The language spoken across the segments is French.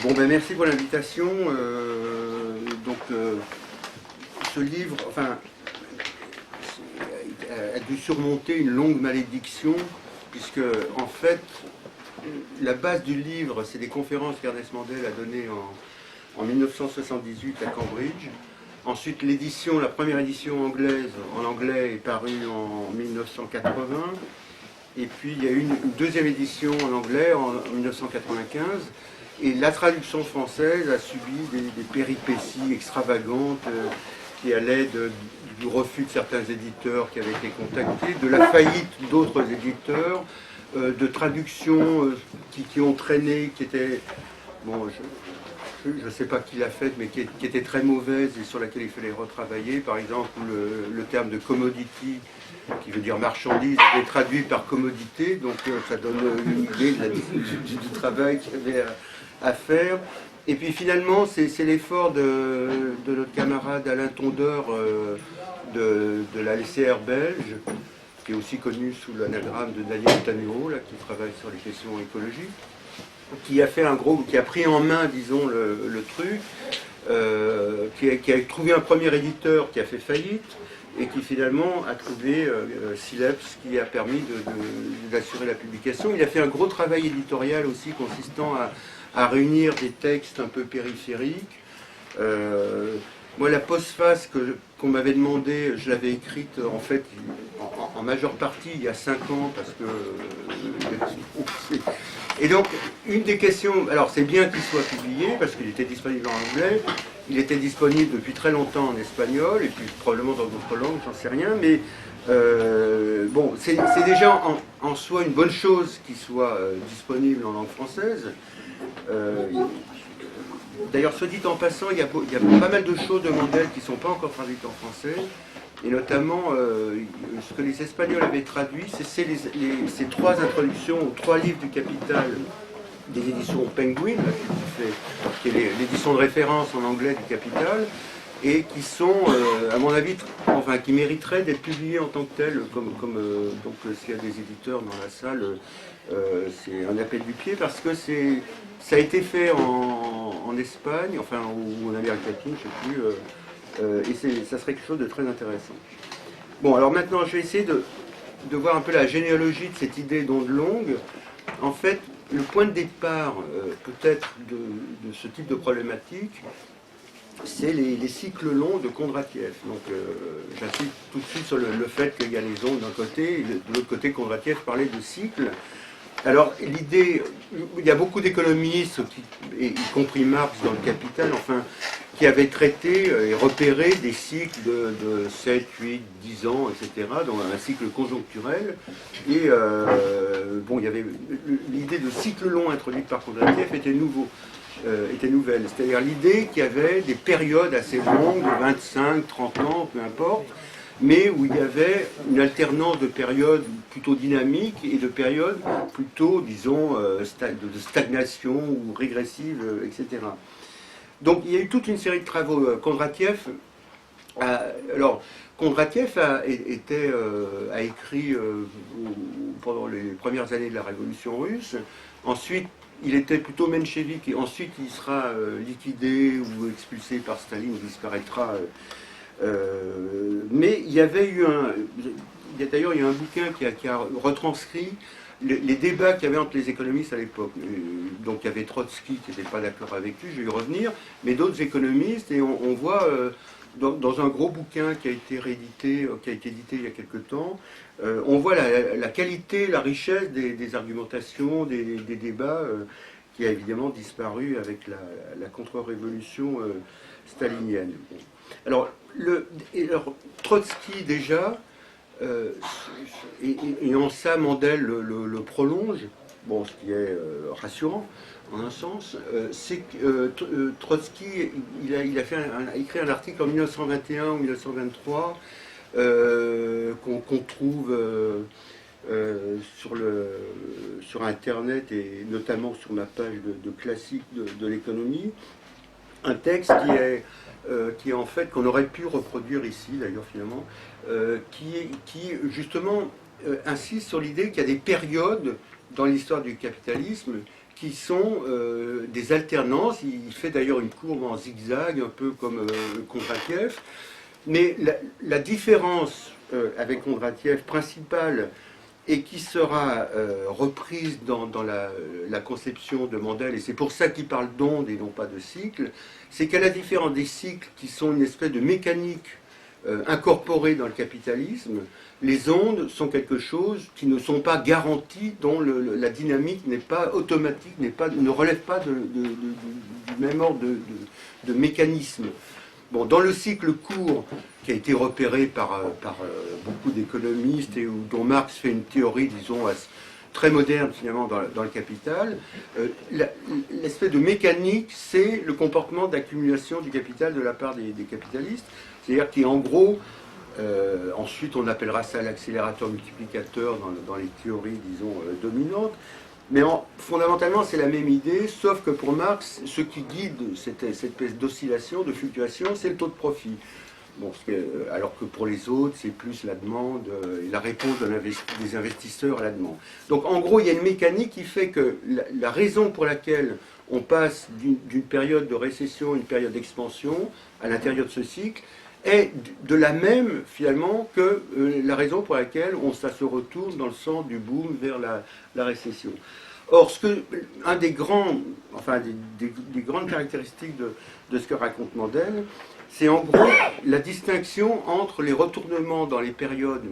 Bon, ben merci pour l'invitation. Ce livre, enfin, a dû surmonter une longue malédiction, puisque en fait, la base du livre, c'est des conférences qu'Ernest Mandel a données en 1978 à Cambridge. Ensuite, l'édition, la première édition anglaise, en anglais, est parue en 1980. Et puis, il y a eu une deuxième édition en anglais en 1995. Et la traduction française a subi des péripéties extravagantes qui allaient du refus de certains éditeurs qui avaient été contactés, de la faillite d'autres éditeurs, de traductions qui ont traîné, qui étaient... Bon, je ne sais pas qui l'a faite, mais qui était très mauvaise et sur laquelle il fallait retravailler. Par exemple, le terme de commodity, qui veut dire marchandise, est traduit par commodité, donc ça donne une idée du travail qu'il y avait à faire. Et puis finalement, c'est l'effort de notre camarade Alain Tondeur de la LCR belge, qui est aussi connu sous l'anagramme de Daniel Tanureau, là, qui travaille sur les questions écologiques, qui a fait qui a pris en main, disons, le truc, qui a trouvé un premier éditeur qui a fait faillite, et qui finalement a trouvé Sileps, qui a permis d'assurer la publication. Il a fait un gros travail éditorial aussi, consistant à réunir des textes un peu périphériques. Moi, la postface qu'on m'avait demandé, je l'avais écrite en fait en majeure partie il y a 5 ans, parce que... Et donc, une des questions... Alors, c'est bien qu'il soit publié, parce qu'il était disponible en anglais, il était disponible depuis très longtemps en espagnol, et puis probablement dans d'autres langues, j'en sais rien, mais bon, c'est déjà en soi une bonne chose qu'il soit disponible en langue française. D'ailleurs, soit dit en passant, il y a pas mal de choses de Mandel qui ne sont pas encore traduites en français, et notamment ce que les Espagnols avaient traduit, c'est ces 3 introductions aux 3 livres du Capital des éditions Penguin, qui est l'édition de référence en anglais du Capital, et qui sont, à mon avis, enfin, qui mériteraient d'être publiées en tant que telles, donc s'il y a des éditeurs dans la salle, c'est un appel du pied, parce que ça a été fait en Espagne, enfin, ou en Amérique latine, je ne sais plus, et ça serait quelque chose de très intéressant. Bon, alors maintenant, je vais essayer de voir un peu la généalogie de cette idée d'onde longue. En fait, le point de départ, peut-être, de ce type de problématique, c'est les cycles longs de Kondratiev. Donc, j'insiste tout de suite sur le fait qu'il y a les ondes d'un côté, et de l'autre côté, Kondratiev parlait de cycles. Alors, l'idée, il y a beaucoup d'économistes, y compris Marx dans le Capital, enfin, qui avaient traité et repéré des cycles de 7, 8, 10 ans, etc., donc un cycle conjoncturel. Et bon, il y avait l'idée de cycle long introduite par Kondratiev était nouvelle. C'est-à-dire l'idée qu'il y avait des périodes assez longues, de 25, 30 ans, peu importe, mais où il y avait une alternance de périodes plutôt dynamiques et de périodes plutôt, disons, de stagnation ou régressive, etc. Donc il y a eu toute une série de travaux. Kondratiev, Kondratiev a écrit pendant les premières années de la Révolution russe. Ensuite, il était plutôt menchevique, et ensuite il sera liquidé ou expulsé par Staline, ou disparaîtra. Mais il y a d'ailleurs un bouquin qui a retranscrit les débats qu'il y avait entre les économistes à l'époque. Donc il y avait Trotsky qui n'était pas d'accord avec lui, je vais y revenir, mais d'autres économistes, et on voit dans un gros bouquin qui a été réédité, qui a été édité il y a quelque temps, on voit la qualité, la richesse des argumentations, des débats, qui a évidemment disparu avec la contre-révolution stalinienne. Alors, Trotsky déjà, et en ça Mandel le prolonge, bon, ce qui est rassurant en un sens, c'est que Trotsky, il a écrit un article en 1921 ou 1923 qu'on trouve sur Internet, et notamment sur ma page de classique de l'économie, un texte qui est en fait, qu'on aurait pu reproduire ici d'ailleurs finalement, qui justement insiste sur l'idée qu'il y a des périodes dans l'histoire du capitalisme qui sont des alternances. Il fait d'ailleurs une courbe en zigzag, un peu comme Kondratiev. Mais la différence avec Kondratiev principale, et qui sera reprise dans la conception de Mendel, et c'est pour ça qu'il parle d'ondes et non pas de cycles, c'est qu'à la différence des cycles qui sont une espèce de mécanique incorporée dans le capitalisme, les ondes sont quelque chose qui ne sont pas garanties, dont la dynamique n'est pas automatique, ne relève pas du même ordre de mécanisme. Bon, dans le cycle court, qui a été repéré par beaucoup d'économistes et dont Marx fait une théorie, disons, très moderne finalement dans le Capital, l'espèce de mécanique, c'est le comportement d'accumulation du capital de la part des capitalistes, c'est-à-dire qui en gros, ensuite on appellera ça l'accélérateur multiplicateur dans les théories, disons, dominantes, mais fondamentalement c'est la même idée, sauf que pour Marx, ce qui guide cette espèce d'oscillation, de fluctuation, c'est le taux de profit. Bon, alors que pour les autres, c'est plus la demande et la réponse des investisseurs à la demande. Donc en gros, il y a une mécanique qui fait que la raison pour laquelle on passe d'une période de récession à une période d'expansion à l'intérieur de ce cycle est de la même finalement que la raison pour laquelle ça se retourne dans le sens du boom vers la récession. Or, un des grandes caractéristiques de ce que raconte Mendel, c'est en gros la distinction entre les retournements dans les périodes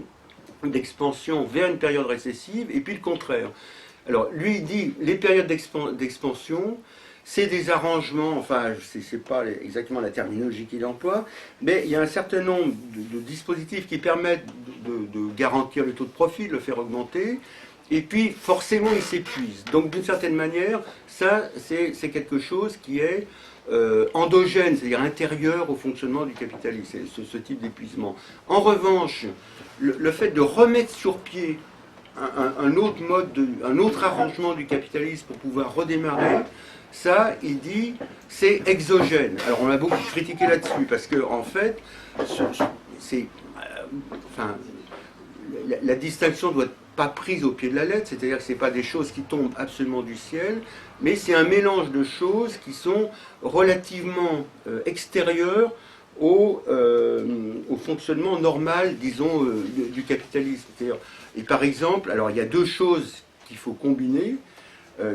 d'expansion vers une période récessive et puis le contraire. Alors, lui, il dit les périodes d'expansion, c'est des arrangements, enfin, c'est pas exactement la terminologie qu'il emploie, mais il y a un certain nombre de dispositifs qui permettent de garantir le taux de profit, de le faire augmenter, et puis forcément il s'épuise. Donc d'une certaine manière, ça c'est quelque chose qui est endogène, c'est-à-dire intérieur au fonctionnement du capitalisme, ce type d'épuisement. En revanche, le fait de remettre sur pied un autre un autre arrangement du capitalisme pour pouvoir redémarrer, ça, il dit, c'est exogène. Alors on a beaucoup critiqué là-dessus, parce que en fait, la distinction doit être pas prise au pied de la lettre, c'est-à-dire que ce n'est pas des choses qui tombent absolument du ciel, mais c'est un mélange de choses qui sont relativement extérieures au fonctionnement normal, disons, du capitalisme. Et par exemple, alors il y a deux choses qu'il faut combiner,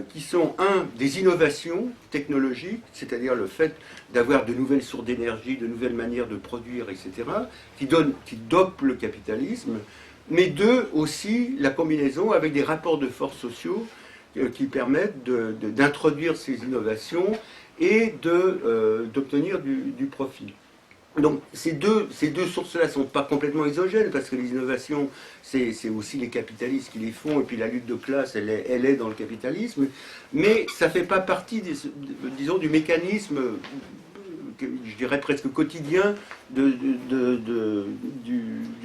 qui sont, des innovations technologiques, c'est-à-dire le fait d'avoir de nouvelles sources d'énergie, de nouvelles manières de produire, etc., qui dopent le capitalisme, mais deux, aussi la combinaison avec des rapports de force sociaux qui permettent d'introduire ces innovations et d'obtenir du profit. Donc ces deux sources-là ne sont pas complètement isogènes, parce que les innovations, c'est aussi les capitalistes qui les font, et puis la lutte de classe, elle est dans le capitalisme, mais ça ne fait pas partie, disons, du mécanisme, je dirais presque quotidien du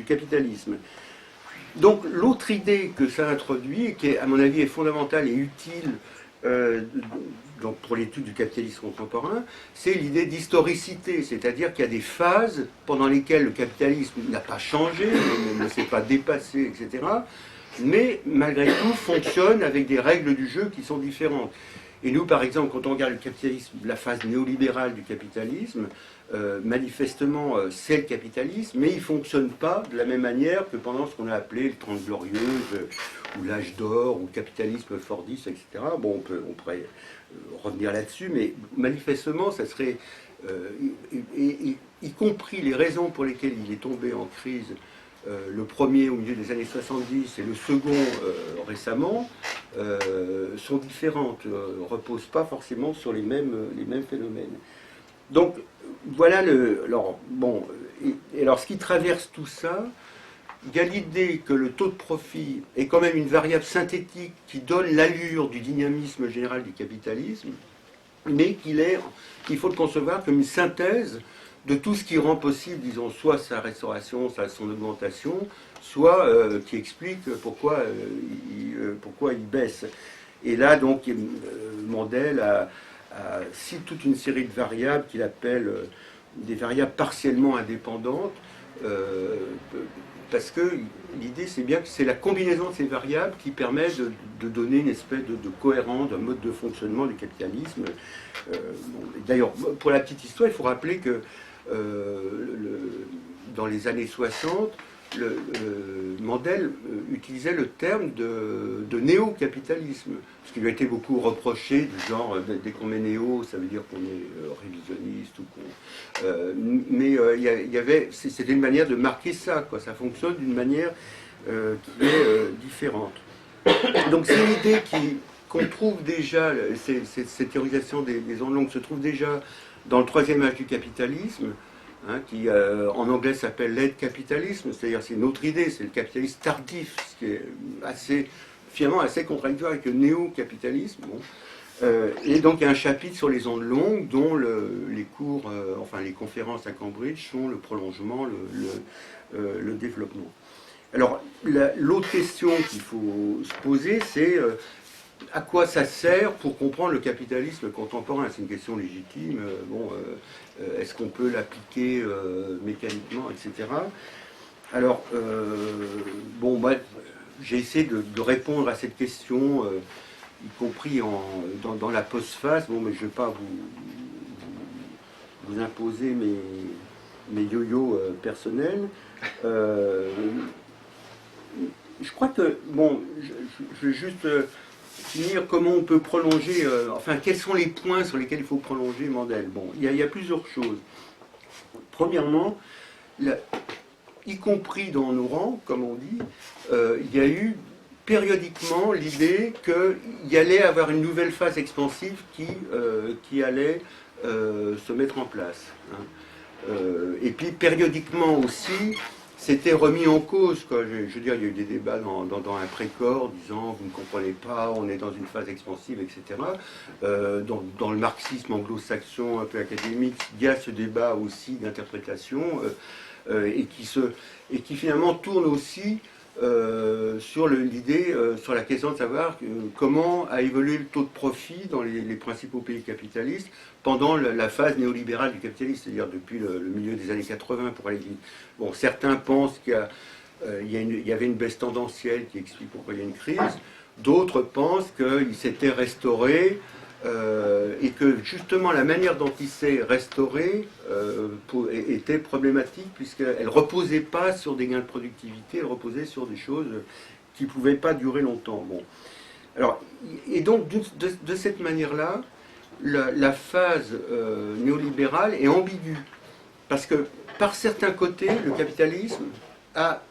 capitalisme. Donc l'autre idée que ça introduit, qui à mon avis est fondamentale et utile donc pour l'étude du capitalisme contemporain, c'est l'idée d'historicité, c'est-à-dire qu'il y a des phases pendant lesquelles le capitalisme n'a pas changé, ne s'est pas dépassé, etc., mais malgré tout fonctionne avec des règles du jeu qui sont différentes. Et nous, par exemple, quand on regarde le capitalisme, la phase néolibérale du capitalisme, manifestement, c'est le capitalisme, mais il ne fonctionne pas de la même manière que pendant ce qu'on a appelé le Trente Glorieuses, ou l'âge d'or, ou le capitalisme fordiste, etc. Bon, on pourrait revenir là-dessus, mais manifestement, ça serait, y compris les raisons pour lesquelles il est tombé en crise, le premier au milieu des années 70 et le second récemment, sont différentes, ne reposent pas forcément sur les mêmes phénomènes. Donc, voilà alors ce qui traverse tout ça, il y a l'idée que le taux de profit est quand même une variable synthétique qui donne l'allure du dynamisme général du capitalisme, mais qu'il faut le concevoir comme une synthèse de tout ce qui rend possible, disons, soit sa restauration, soit son augmentation, soit qui explique pourquoi il baisse. Et là, donc, Mendel cite toute une série de variables qu'il appelle des variables partiellement indépendantes, parce que l'idée, c'est bien que c'est la combinaison de ces variables qui permet de donner une espèce de cohérence, d'un mode de fonctionnement du capitalisme. D'ailleurs, pour la petite histoire, il faut rappeler que dans les années 60, Mandel utilisait le terme de néo-capitalisme, ce qui lui a été beaucoup reproché, du genre, dès qu'on met néo, ça veut dire qu'on est révisionniste, ou mais c'était une manière de marquer ça, quoi. Ça fonctionne d'une manière qui est différente. Donc c'est une idée qu'on trouve déjà, cette théorisation des ondes longues se trouve déjà dans le troisième âge du capitalisme, hein, qui en anglais s'appelle late capitalisme, c'est-à-dire c'est une autre idée, c'est le capitalisme tardif, ce qui est finalement assez contradictoire avec le néo-capitalisme. Bon. Et donc il y a un chapitre sur les ondes longues dont les cours, enfin les conférences à Cambridge sont le prolongement, le développement. Alors l'autre question qu'il faut se poser, c'est à quoi ça sert pour comprendre le capitalisme contemporain? C'est une question légitime. Est-ce qu'on peut l'appliquer mécaniquement, etc. Alors, j'ai essayé de répondre à cette question, y compris dans la postface. Bon, mais je ne vais pas vous imposer mes yo-yo personnels. Je crois que, je vais juste finir comment on peut prolonger, quels sont les points sur lesquels il faut prolonger Mandel. Bon, il y a plusieurs choses. Premièrement, y compris dans nos rangs, comme on dit, il y a eu périodiquement l'idée qu'il y allait avoir une nouvelle phase expansive qui allait se mettre en place. Hein. Et puis périodiquement aussi, c'était remis en cause, quoi. Je veux dire, il y a eu des débats dans un précorps disant vous ne comprenez pas, on est dans une phase expansive, etc. Dans le marxisme anglo-saxon un peu académique, il y a ce débat aussi d'interprétation et qui finalement tourne aussi sur l'idée, sur la question de savoir comment a évolué le taux de profit dans les principaux pays capitalistes pendant la phase néolibérale du capitalisme, c'est-à-dire depuis le milieu des années 80 pour aller vite. Bon, certains pensent qu'il y avait une baisse tendancielle qui explique pourquoi il y a une crise, d'autres pensent qu'il s'était restauré et que justement la manière dont il s'est restauré était problématique puisqu'elle ne reposait pas sur des gains de productivité, elle reposait sur des choses qui ne pouvaient pas durer longtemps. Bon. Alors, et donc de cette manière-là, la phase néolibérale est ambiguë parce que par certains côtés, le capitalisme a,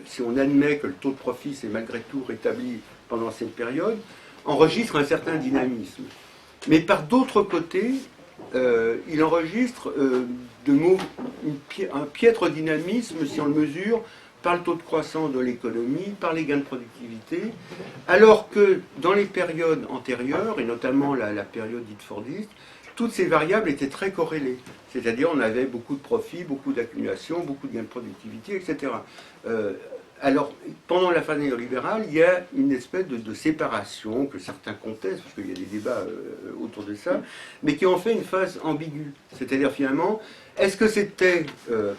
si on admet que le taux de profit s'est malgré tout rétabli pendant cette période, enregistre un certain dynamisme. Mais par d'autres côtés, il enregistre un piètre dynamisme, si on le mesure, par le taux de croissance de l'économie, par les gains de productivité, alors que dans les périodes antérieures, et notamment la période dite fordiste, toutes ces variables étaient très corrélées. C'est-à-dire on avait beaucoup de profits, beaucoup d'accumulation, beaucoup de gains de productivité, etc. Alors, pendant la phase néolibérale, il y a une espèce de séparation que certains contestent, parce qu'il y a des débats autour de ça, mais qui en fait une phase ambiguë. C'est-à-dire finalement, est-ce que c'était,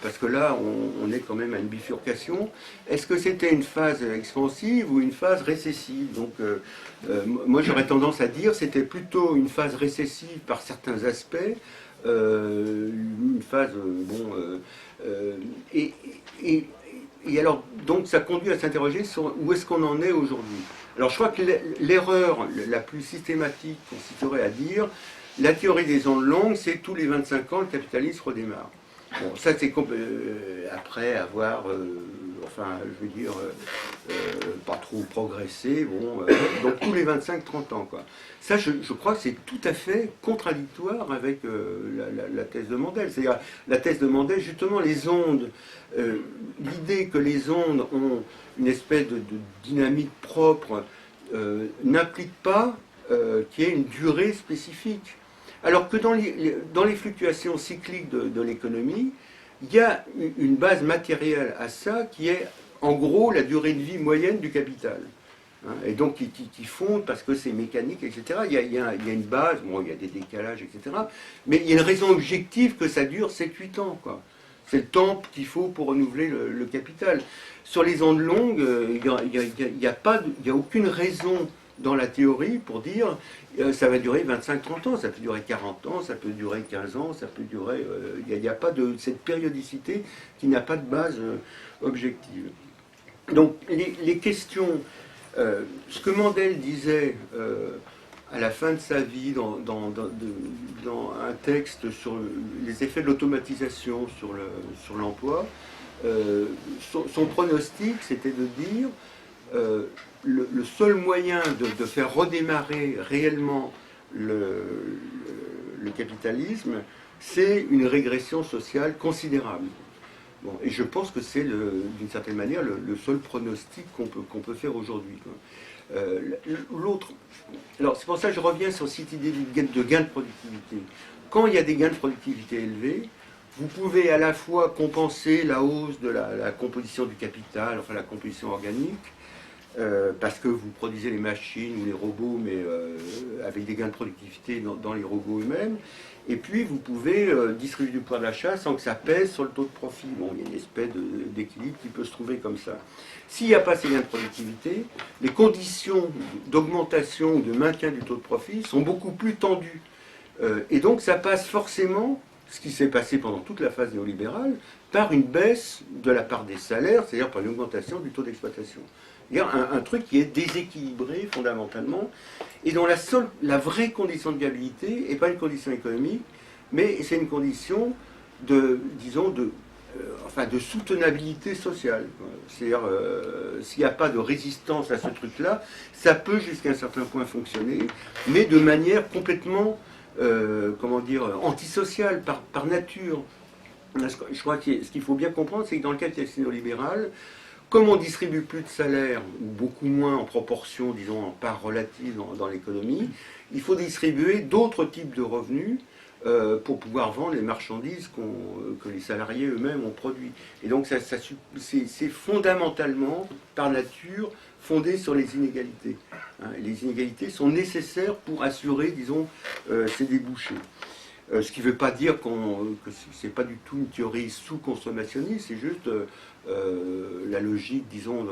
parce que là on est quand même à une bifurcation, est-ce que c'était une phase expansive ou une phase récessive? Donc moi j'aurais tendance à dire c'était plutôt une phase récessive par certains aspects, une phase, et alors, donc, ça conduit à s'interroger sur où est-ce qu'on en est aujourd'hui. Alors, je crois que l'erreur la plus systématique consisterait à dire la théorie des ondes longues, c'est tous les 25 ans, le capitalisme redémarre. Bon, ça, c'est après avoir, je veux dire, pas trop progressé, donc tous les 25-30 ans, quoi. Ça, je crois que c'est tout à fait contradictoire avec la thèse de Mandel. C'est-à-dire, la thèse de Mandel, justement, les ondes, l'idée que les ondes ont une espèce de dynamique propre n'implique pas qu'il y ait une durée spécifique. Alors que dans les fluctuations cycliques de l'économie, il y a une base matérielle à ça qui est en gros la durée de vie moyenne du capital. Et donc qui fondent parce que c'est mécanique, etc. Il y a une base, il y a des décalages, etc. Mais il y a une raison objective que ça dure 7-8 ans, quoi. C'est le temps qu'il faut pour renouveler le capital. Sur les ondes longues, il n'y a aucune raison dans la théorie pour dire ça va durer 25-30 ans, ça peut durer 40 ans, ça peut durer 15 ans, ça peut durer... Il n'y a pas de cette périodicité qui n'a pas de base objective. Donc les questions... ce que Mandel disait à la fin de sa vie dans un texte sur les effets de l'automatisation sur l'emploi, son pronostic, c'était de dire le seul moyen de faire redémarrer réellement le capitalisme, c'est une régression sociale considérable. Bon, et je pense que c'est d'une certaine manière le seul pronostic qu'on peut faire aujourd'hui. L'autre, alors c'est pour ça que je reviens sur cette idée de gain de productivité. Quand il y a des gains de productivité élevés, vous pouvez à la fois compenser la hausse de la composition du capital, enfin la composition organique, parce que vous produisez les machines ou les robots, mais avec des gains de productivité dans les robots eux-mêmes. Et puis vous pouvez distribuer du pouvoir d'achat sans que ça pèse sur le taux de profit. Bon, il y a une espèce d'équilibre qui peut se trouver comme ça. S'il n'y a pas ces gains de productivité, les conditions d'augmentation ou de maintien du taux de profit sont beaucoup plus tendues. Et donc ça passe forcément, ce qui s'est passé pendant toute la phase néolibérale, par une baisse de la part des salaires, c'est-à-dire par une augmentation du taux d'exploitation. Il y a un truc qui est déséquilibré fondamentalement, et dont la vraie condition de viabilité n'est pas une condition économique, mais c'est une condition de soutenabilité sociale. C'est-à-dire, s'il n'y a pas de résistance à ce truc-là, ça peut jusqu'à un certain point fonctionner, mais de manière complètement, antisociale, par nature. Je crois que ce qu'il faut bien comprendre, c'est que dans le capitalisme néolibéral, comme on distribue plus de salaire, ou beaucoup moins en proportion, disons, en part relative dans l'économie, il faut distribuer d'autres types de revenus pour pouvoir vendre les marchandises que les salariés eux-mêmes ont produits. Et donc c'est fondamentalement, par nature, fondé sur les inégalités. Les inégalités sont nécessaires pour assurer, disons, ces débouchés. Ce qui ne veut pas dire que ce n'est pas du tout une théorie sous-consommationniste, c'est juste la logique, disons,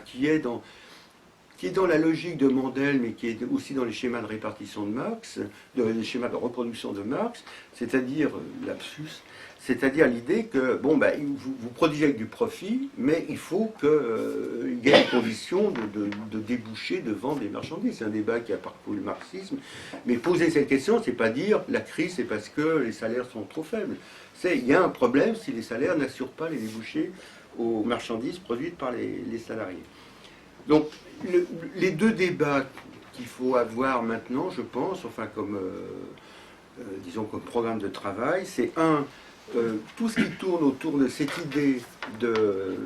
qui est dans la logique de Mandel, mais qui est aussi dans les schémas de répartition de Marx, les schémas de reproduction de Marx, c'est-à-dire, lapsus, c'est-à-dire l'idée que, vous produisez avec du profit, mais il faut qu'il y ait des conditions de déboucher, de vendre des marchandises. C'est un débat qui a parcouru le marxisme. Mais poser cette question, c'est pas dire la crise, c'est parce que les salaires sont trop faibles. Il y a un problème si les salaires n'assurent pas les débouchés aux marchandises produites par les salariés. Donc, les deux débats qu'il faut avoir maintenant, je pense, comme programme de travail, c'est tout ce qui tourne autour de cette idée de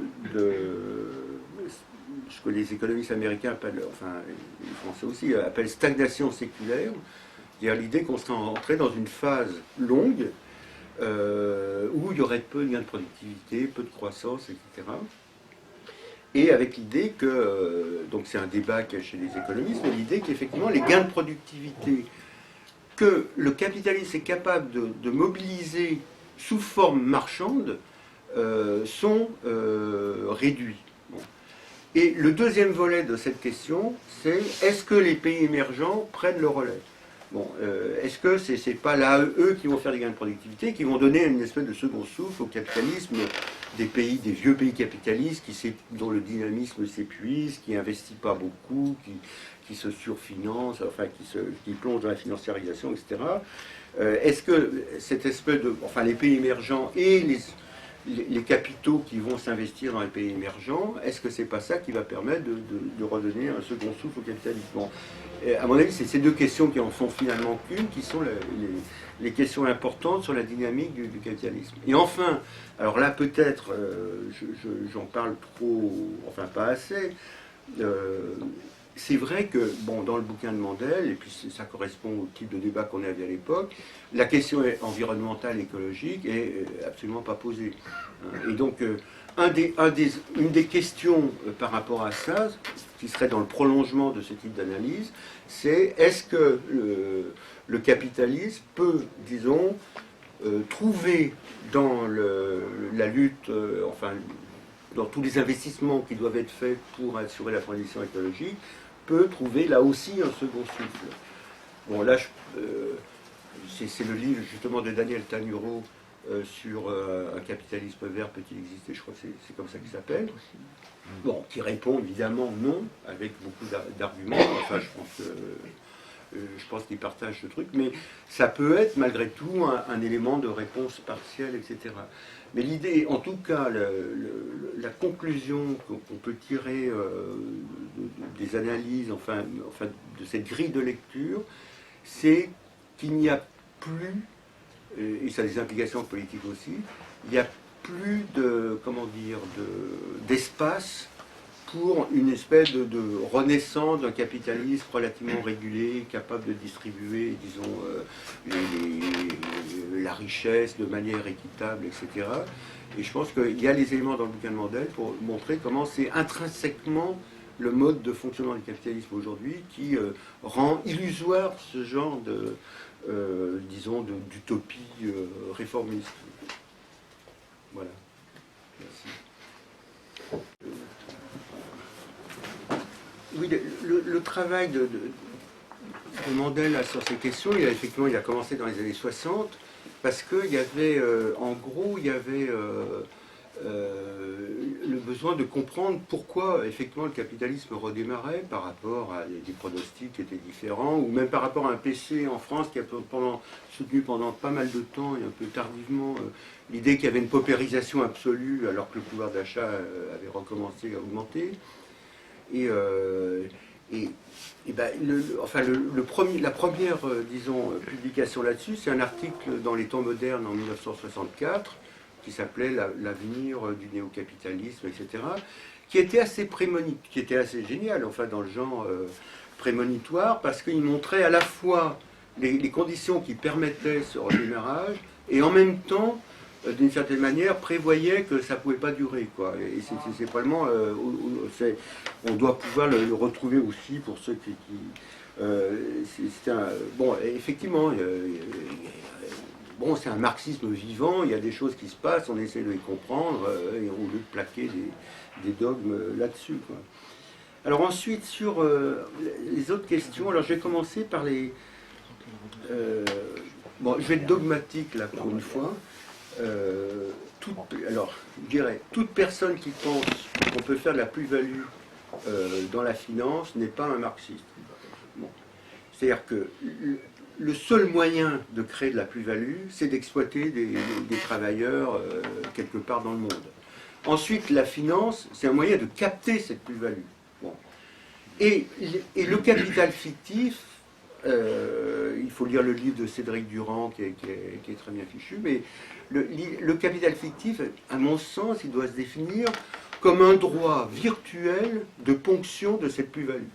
ce que les économistes américains appellent, les Français aussi, appellent stagnation séculaire, c'est-à-dire l'idée qu'on serait entré dans une phase longue où il y aurait peu de gains de productivité, peu de croissance, etc. Et avec l'idée que, donc c'est un débat qu'il y a chez les économistes, mais l'idée qu'effectivement les gains de productivité que le capitalisme est capable de mobiliser sous forme marchande sont réduits. Bon. Et le deuxième volet de cette question, c'est est-ce que les pays émergents prennent le relais? Bon, est-ce que c'est pas là eux qui vont faire des gains de productivité, qui vont donner une espèce de second souffle au capitalisme des vieux pays capitalistes dont le dynamisme s'épuise, qui n'investissent pas beaucoup, qui se surfinancent, qui plongent dans la financiarisation, etc. Est-ce que cette espèce les pays émergents et les capitaux qui vont s'investir dans les pays émergents, est-ce que c'est pas ça qui va permettre de redonner un second souffle au capitalisme? Bon, à mon avis, c'est ces deux questions qui en sont finalement qu'une, qui sont les questions importantes sur la dynamique du capitalisme. Et enfin, alors là peut-être, j'en parle pas assez, c'est vrai que, dans le bouquin de Mandel, et puis ça correspond au type de débat qu'on avait à l'époque, la question environnementale, écologique est absolument pas posée. Et donc, une des questions par rapport à ça, qui serait dans le prolongement de ce type d'analyse, c'est est-ce que le capitalisme peut, disons, trouver dans la lutte, enfin, dans tous les investissements qui doivent être faits pour assurer la transition écologique, peut trouver là aussi un second souffle. Bon, là, c'est le livre justement de Daniel Tanuro sur un capitalisme vert peut-il exister, je crois que c'est comme ça qu'il s'appelle. Bon, qui répond évidemment non, avec beaucoup d'arguments. Enfin, je pense qu'il partage ce truc, mais ça peut être malgré tout un élément de réponse partielle, etc. Mais l'idée, en tout cas, la conclusion qu'on peut tirer des analyses, enfin, de cette grille de lecture, c'est qu'il n'y a plus, et ça a des implications politiques aussi, il n'y a plus de, comment dire, d'espace pour une espèce de renaissance d'un capitalisme relativement régulé, capable de distribuer, disons, la richesse de manière équitable, etc. Et je pense qu'il y a les éléments dans le bouquin de Mandel pour montrer comment c'est intrinsèquement le mode de fonctionnement du capitalisme aujourd'hui qui rend illusoire ce genre de, disons, d'utopie réformiste. Voilà. Merci. Oui, le travail de Mandel sur ces questions, il a commencé dans les années 60, parce qu'il y avait, en gros, il y avait le besoin de comprendre pourquoi, effectivement, le capitalisme redémarrait par rapport à des pronostics qui étaient différents, ou même par rapport à un PC en France qui a soutenu pendant pas mal de temps, et un peu tardivement, l'idée qu'il y avait une paupérisation absolue, alors que le pouvoir d'achat avait recommencé à augmenter. La première, disons, publication là-dessus, c'est un article dans les Temps modernes en 1964, qui s'appelait L'avenir du néo-capitalisme, etc., qui était assez qui était assez génial, enfin, dans le genre prémonitoire, parce qu'il montrait à la fois les conditions qui permettaient ce redémarrage, et en même temps, d'une certaine manière, prévoyait que ça ne pouvait pas durer, quoi. Et c'est vraiment... on doit pouvoir le retrouver aussi pour ceux qui... bon, effectivement, bon, c'est un marxisme vivant, il y a des choses qui se passent, on essaie de les comprendre, et au lieu de plaquer des dogmes là-dessus, quoi. Alors ensuite, sur les autres questions, alors je vais commencer par les... bon, je vais être dogmatique, là, pour une fois. Alors, je dirais, toute personne qui pense qu'on peut faire de la plus-value dans la finance n'est pas un marxiste. Bon. C'est-à-dire que le seul moyen de créer de la plus-value, c'est d'exploiter des travailleurs quelque part dans le monde. Ensuite, la finance, c'est un moyen de capter cette plus-value. Bon. Et le capital fictif, il faut lire le livre de Cédric Durand qui est très bien fichu, mais le capital fictif, à mon sens, il doit se définir comme un droit virtuel de ponction de cette plus-value.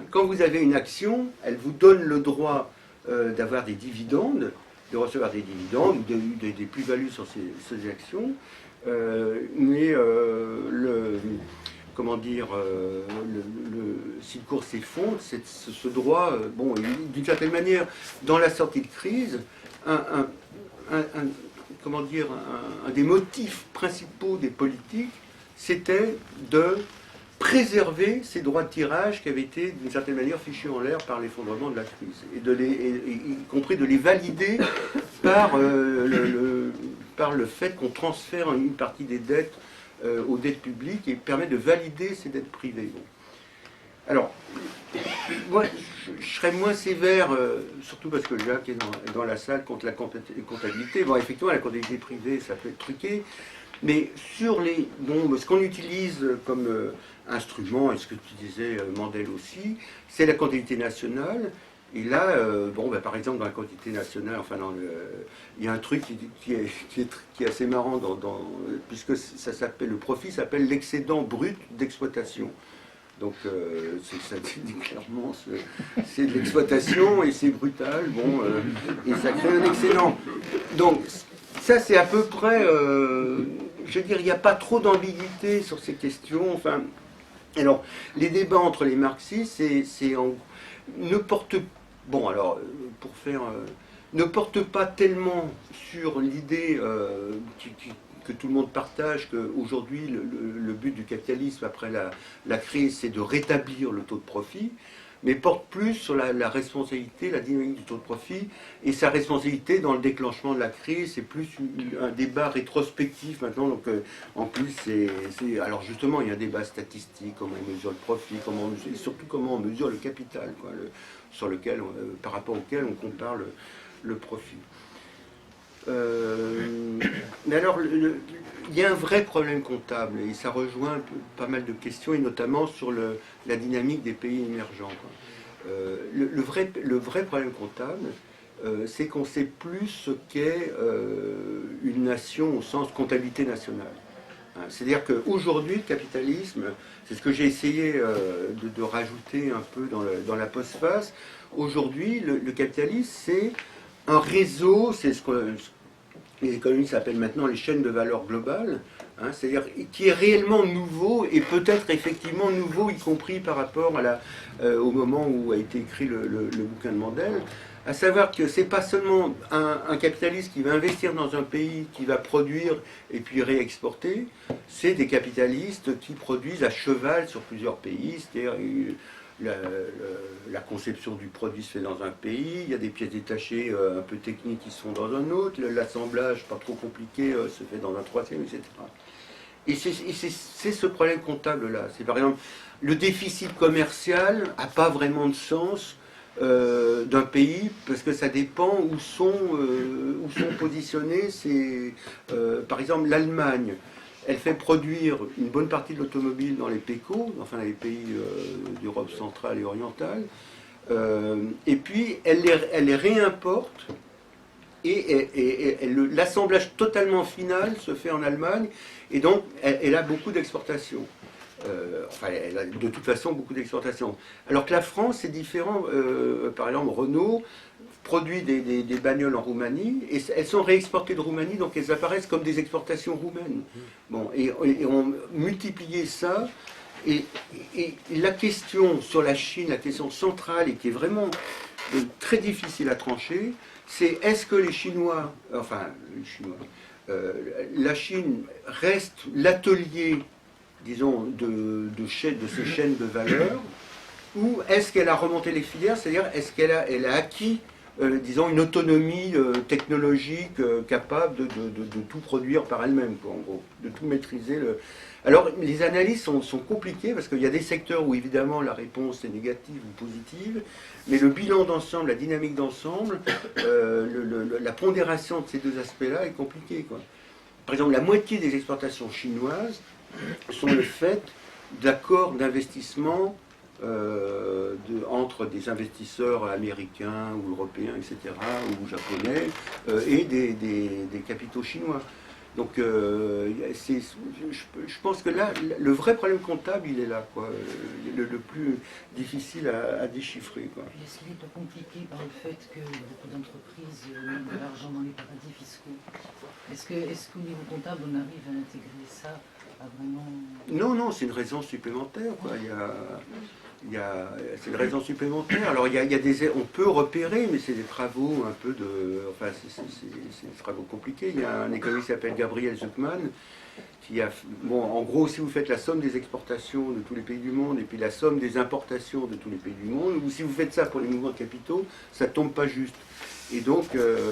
Quand vous avez une action, elle vous donne le droit d'avoir des dividendes, de recevoir des dividendes ou des plus-values sur ces actions, mais comment dire, si le cours s'effondre, ce droit, bon, d'une certaine manière, dans la sortie de crise, comment dire, un des motifs principaux des politiques, c'était de préserver ces droits de tirage qui avaient été, d'une certaine manière, fichus en l'air par l'effondrement de la crise, y compris de les valider par le fait qu'on transfère une partie des dettes aux dettes publiques et permet de valider ces dettes privées. Bon. Alors, moi, je serais moins sévère, surtout parce que Jacques est dans la salle, contre la comptabilité. Bon, effectivement, la comptabilité privée, ça peut être truqué, mais sur ce qu'on utilise comme instrument, et ce que tu disais, Mandel aussi, c'est la comptabilité nationale. Et là, par exemple, dans la quantité nationale, enfin, il y a un truc qui est assez marrant, puisque ça s'appelle, le profit s'appelle l'excédent brut d'exploitation. Donc, ça dit clairement, c'est de l'exploitation et c'est brutal, bon, et ça crée un excédent. Donc, ça, c'est à peu près, je veux dire, il n'y a pas trop d'ambiguïté sur ces questions. Enfin, alors, les débats entre les marxistes, ne portent. Bon, alors, pour faire ne porte pas tellement sur l'idée que tout le monde partage, qu'aujourd'hui le but du capitalisme après la crise, c'est de rétablir le taux de profit, mais porte plus sur la responsabilité, la dynamique du taux de profit, et sa responsabilité dans le déclenchement de la crise. C'est plus un débat rétrospectif maintenant. Donc, en plus, alors justement, il y a un débat statistique, comment on mesure le profit, et surtout comment on mesure le capital, quoi, sur lequel, par rapport auquel on compare le profit. Mais alors, il y a un vrai problème comptable, et ça rejoint pas mal de questions, et notamment sur la dynamique des pays émergents. Le vrai problème comptable, c'est qu'on ne sait plus ce qu'est une nation au sens comptabilité nationale. C'est-à-dire qu'aujourd'hui, le capitalisme, c'est ce que j'ai essayé de rajouter un peu dans la postface. Aujourd'hui, le capitalisme, c'est un réseau, c'est ce que les économistes appellent maintenant les chaînes de valeur globales, c'est-à-dire qui est réellement nouveau et peut-être effectivement nouveau, y compris par rapport au moment où a été écrit le bouquin de Mandel, à savoir que c'est pas seulement un capitaliste qui va investir dans un pays, qui va produire et puis réexporter, c'est des capitalistes qui produisent à cheval sur plusieurs pays, c'est-à-dire la conception du produit se fait dans un pays, il y a des pièces détachées un peu techniques qui se font dans un autre, l'assemblage pas trop compliqué se fait dans un troisième, etc. Et c'est ce problème comptable-là. C'est par exemple, le déficit commercial n'a pas vraiment de sens d'un pays, parce que ça dépend où sont positionnés. Par exemple, l'Allemagne, elle fait produire une bonne partie de l'automobile dans les PECO, enfin les pays d'Europe centrale et orientale, et puis elle les réimporte, et l'assemblage totalement final se fait en Allemagne, et donc elle a beaucoup d'exportations. Elle a de toute façon beaucoup d'exportations. Alors que la France, c'est différent. Par exemple, Renault produit des bagnoles en Roumanie, et elles sont réexportées de Roumanie, donc elles apparaissent comme des exportations roumaines. Bon, et on multipliait ça, et la question sur la Chine, la question centrale, et qui est vraiment très difficile à trancher, c'est est-ce que les Chinois, la Chine reste l'atelier, disons, de ces chaînes de valeur, ou est-ce qu'elle a remonté les filières, c'est-à-dire est-ce qu'elle a acquis, disons, une autonomie technologique capable de tout produire par elle-même, en gros, de tout maîtriser. Alors, les analyses sont compliquées, parce qu'il y a des secteurs où, évidemment, la réponse est négative ou positive, mais le bilan d'ensemble, la dynamique d'ensemble, la pondération de ces deux aspects-là est compliquée, quoi. Par exemple, la moitié des exportations chinoises sont le fait d'accords d'investissement entre des investisseurs américains ou européens, etc., ou japonais, et des capitaux chinois. Donc, je pense que là, le vrai problème comptable, il est là, quoi, le plus difficile à déchiffrer, quoi. Est-ce qu'il est pas compliqué par le fait que beaucoup d'entreprises mettent de l'argent dans les paradis fiscaux? Est-ce qu'au niveau comptable, on arrive à intégrer ça à vraiment... Non, c'est une raison supplémentaire, quoi. C'est une raison supplémentaire. Alors, on peut repérer, mais c'est des travaux un peu c'est des travaux compliqués. Il y a un économiste qui s'appelle Gabriel Zuckman, en gros, si vous faites la somme des exportations de tous les pays du monde, et puis la somme des importations de tous les pays du monde, ou si vous faites ça pour les mouvements de capitaux, ça ne tombe pas juste. Et donc,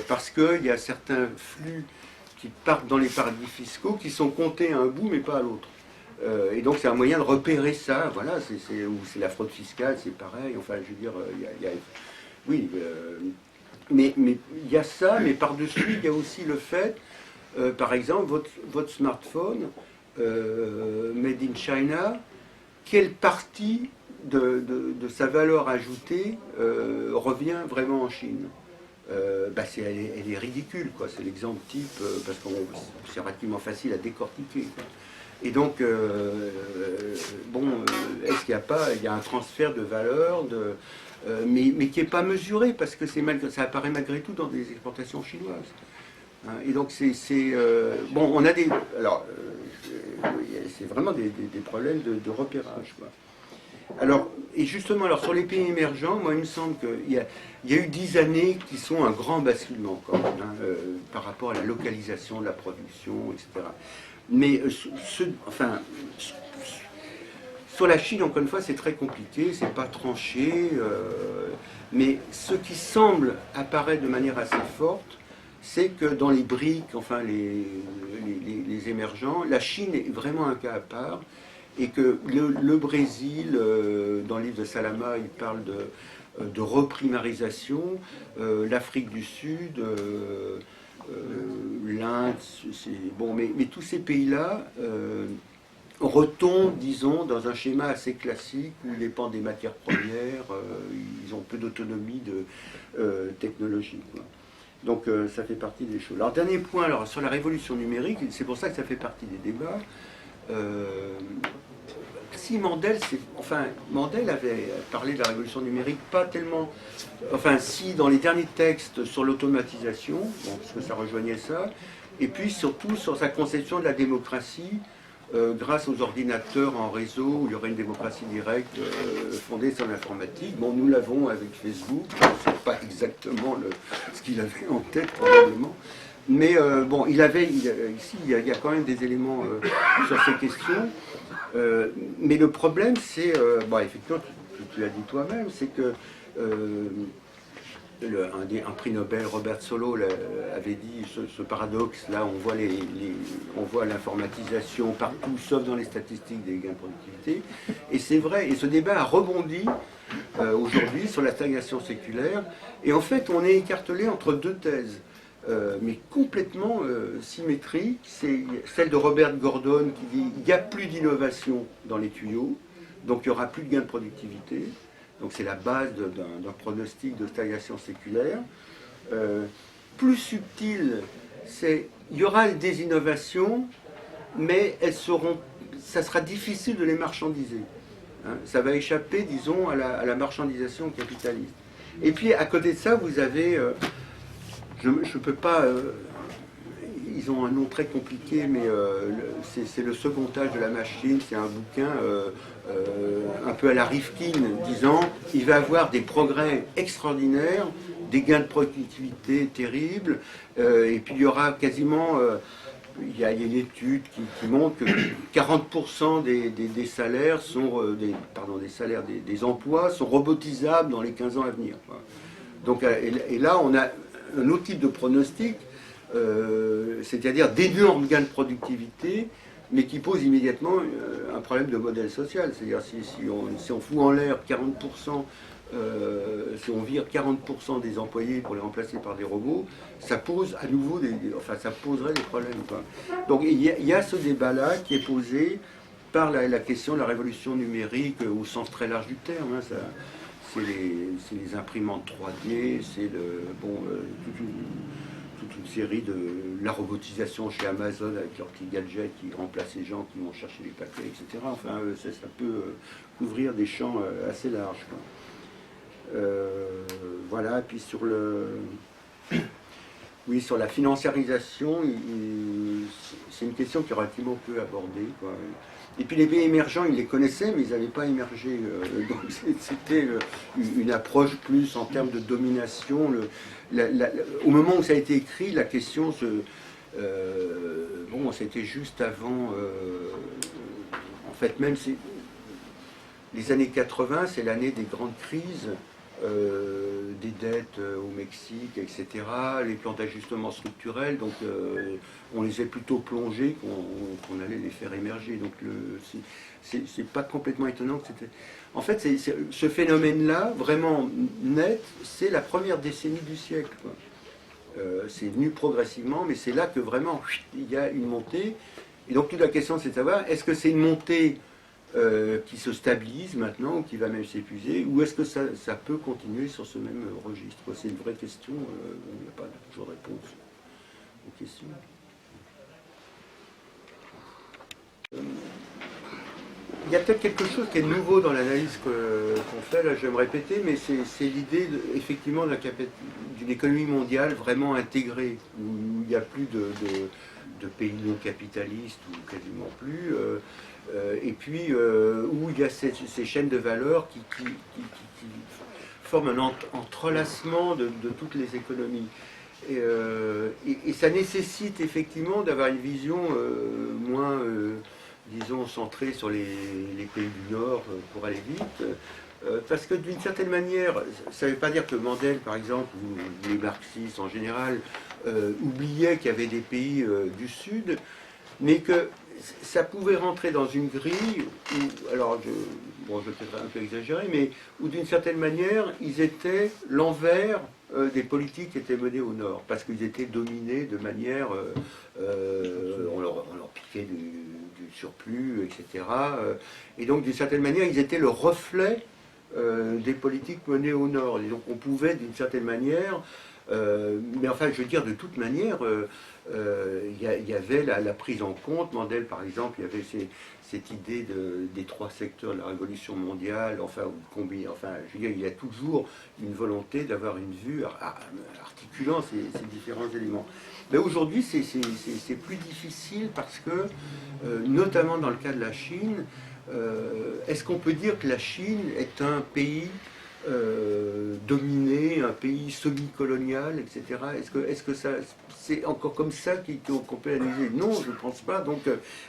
parce qu'il y a certains flux qui partent dans les paradis fiscaux, qui sont comptés à un bout, mais pas à l'autre. Et donc c'est un moyen de repérer ça, voilà, c'est la fraude fiscale, c'est pareil, enfin je veux dire, oui, mais il y a ça, mais par-dessus, il y a aussi le fait, par exemple, votre smartphone, made in China, quelle partie de sa valeur ajoutée revient vraiment en Chine? Elle est ridicule, quoi. C'est l'exemple type, parce que c'est relativement facile à décortiquer, quoi. Et donc, est-ce qu'il y a un transfert de valeur, mais qui n'est pas mesuré, parce que ça apparaît malgré tout dans des exportations chinoises. Et donc, on a c'est vraiment des problèmes de repérage, quoi. Alors, et justement, alors sur les pays émergents, moi, il me semble qu'il y a eu 10 années qui sont un grand basculement quand même, hein, par rapport à la localisation de la production, etc. Mais sur la Chine, encore une fois, c'est très compliqué, c'est pas tranché, mais ce qui semble apparaître de manière assez forte, c'est que dans les BRIC, enfin les émergents, la Chine est vraiment un cas à part, et que le Brésil, dans le livre de Salama, il parle de reprimarisation, l'Afrique du Sud, l'Inde, bon, mais tous ces pays-là retombent, disons, dans un schéma assez classique où ils dépendent des matières premières, ils ont peu d'autonomie technologique, quoi. Donc ça fait partie des choses. Alors dernier point, alors, sur la révolution numérique, c'est pour ça que ça fait partie des débats. Si Mandel, Mandel avait parlé de la révolution numérique, pas tellement, enfin si dans les derniers textes sur l'automatisation, bon, parce que ça rejoignait ça, et puis surtout sur sa conception de la démocratie, grâce aux ordinateurs en réseau, où il y aurait une démocratie directe fondée sur l'informatique. Bon, nous l'avons avec Facebook, c'est pas exactement ce qu'il avait en tête probablement. Mais bon, ici, il y a quand même des éléments sur ces questions. Mais le problème, c'est, bon, effectivement, tu l'as dit toi-même, c'est que un prix Nobel, Robert Solow, avait dit ce paradoxe. Là, on voit l'informatisation partout, sauf dans les statistiques des gains de productivité. Et c'est vrai, et ce débat a rebondi aujourd'hui sur la stagnation séculaire. Et en fait, on est écartelé entre deux thèses. Mais complètement symétrique, c'est celle de Robert Gordon qui dit il n'y a plus d'innovation dans les tuyaux, donc il n'y aura plus de gain de productivité. Donc c'est la base d'un pronostic de stagnation séculaire. Plus subtil, c'est il y aura des innovations, mais ça sera difficile de les marchandiser. Hein, ça va échapper, disons, à la marchandisation capitaliste. Et puis à côté de ça, vous avez je ne peux pas. Ils ont un nom très compliqué, mais c'est le second âge de la machine. C'est un bouquin un peu à la Rifkin, disant il va avoir des progrès extraordinaires, des gains de productivité terribles, et puis il y aura quasiment. Il y a une étude qui montre que 40% des salaires sont. Des emplois sont robotisables dans les 15 ans à venir. Quoi. Donc, et là, on a un autre type de pronostic, c'est-à-dire d'énormes gains de productivité, mais qui pose immédiatement un problème de modèle social. C'est-à-dire si on fout en l'air 40%, si on vire 40% des employés pour les remplacer par des robots, ça pose à nouveau ça poserait des problèmes. Quoi. Donc il y a ce débat-là qui est posé par la question de la révolution numérique au sens très large du terme. Hein, c'est les imprimantes 3D, c'est toute une série de la robotisation chez Amazon avec leurs petits gadgets qui remplacent les gens qui vont chercher les paquets, etc. Enfin, ça peut couvrir des champs assez larges. Quoi. Voilà, et puis sur sur la financiarisation, c'est une question qui est relativement peu abordée. Quoi. Et puis les pays émergents, ils les connaissaient, mais ils n'avaient pas émergé. Donc c'était une approche plus en termes de domination. Au moment où ça a été écrit, la question c'était juste avant. En fait, même les années 80, c'est l'année des grandes crises. Des dettes au Mexique, etc., les plans d'ajustement structurel, donc on les a plutôt plongés qu'on allait les faire émerger. Donc c'est pas complètement étonnant que c'était. En fait, ce phénomène-là, vraiment net, c'est la première décennie du siècle. C'est venu progressivement, mais c'est là que vraiment il y a une montée. Et donc toute la question, c'est de savoir, est-ce que c'est une montée qui se stabilise maintenant, ou qui va même s'épuiser, ou est-ce que ça peut continuer sur ce même registre? C'est une vraie question, il n'y a pas toujours de réponse aux questions. Il y a peut-être quelque chose qui est nouveau dans l'analyse qu'on fait, là je vais me répéter, mais c'est l'idée effectivement d'une économie mondiale vraiment intégrée, où il n'y a plus de pays non capitalistes, ou quasiment plus. et puis où il y a ces chaînes de valeur qui forment un entrelacement de toutes les économies. Et ça nécessite effectivement d'avoir une vision moins, disons, centrée sur les pays du Nord pour aller vite. Parce que d'une certaine manière, ça ne veut pas dire que Mandel, par exemple, ou les marxistes en général, oubliaient qu'il y avait des pays du Sud, mais que ça pouvait rentrer dans une grille où, alors je vais peut-être un peu exagérer, mais où d'une certaine manière, ils étaient l'envers des politiques qui étaient menées au Nord, parce qu'ils étaient dominés de manière, on leur piquait du surplus, etc. Et donc d'une certaine manière, ils étaient le reflet des politiques menées au Nord. Et donc on pouvait d'une certaine manière, mais enfin je veux dire de toute manière, il y avait la prise en compte. Mandel par exemple, il y avait cette idée des trois secteurs de la révolution mondiale, enfin, je veux dire, il y a toujours une volonté d'avoir une vue articulant ces différents éléments. Mais aujourd'hui c'est plus difficile parce que, notamment dans le cas de la Chine, est-ce qu'on peut dire que la Chine est un pays dominé, un pays semi-colonial, etc. Est-ce que ça, c'est encore comme ça qu'on peut analyser? Non, je ne pense pas. Donc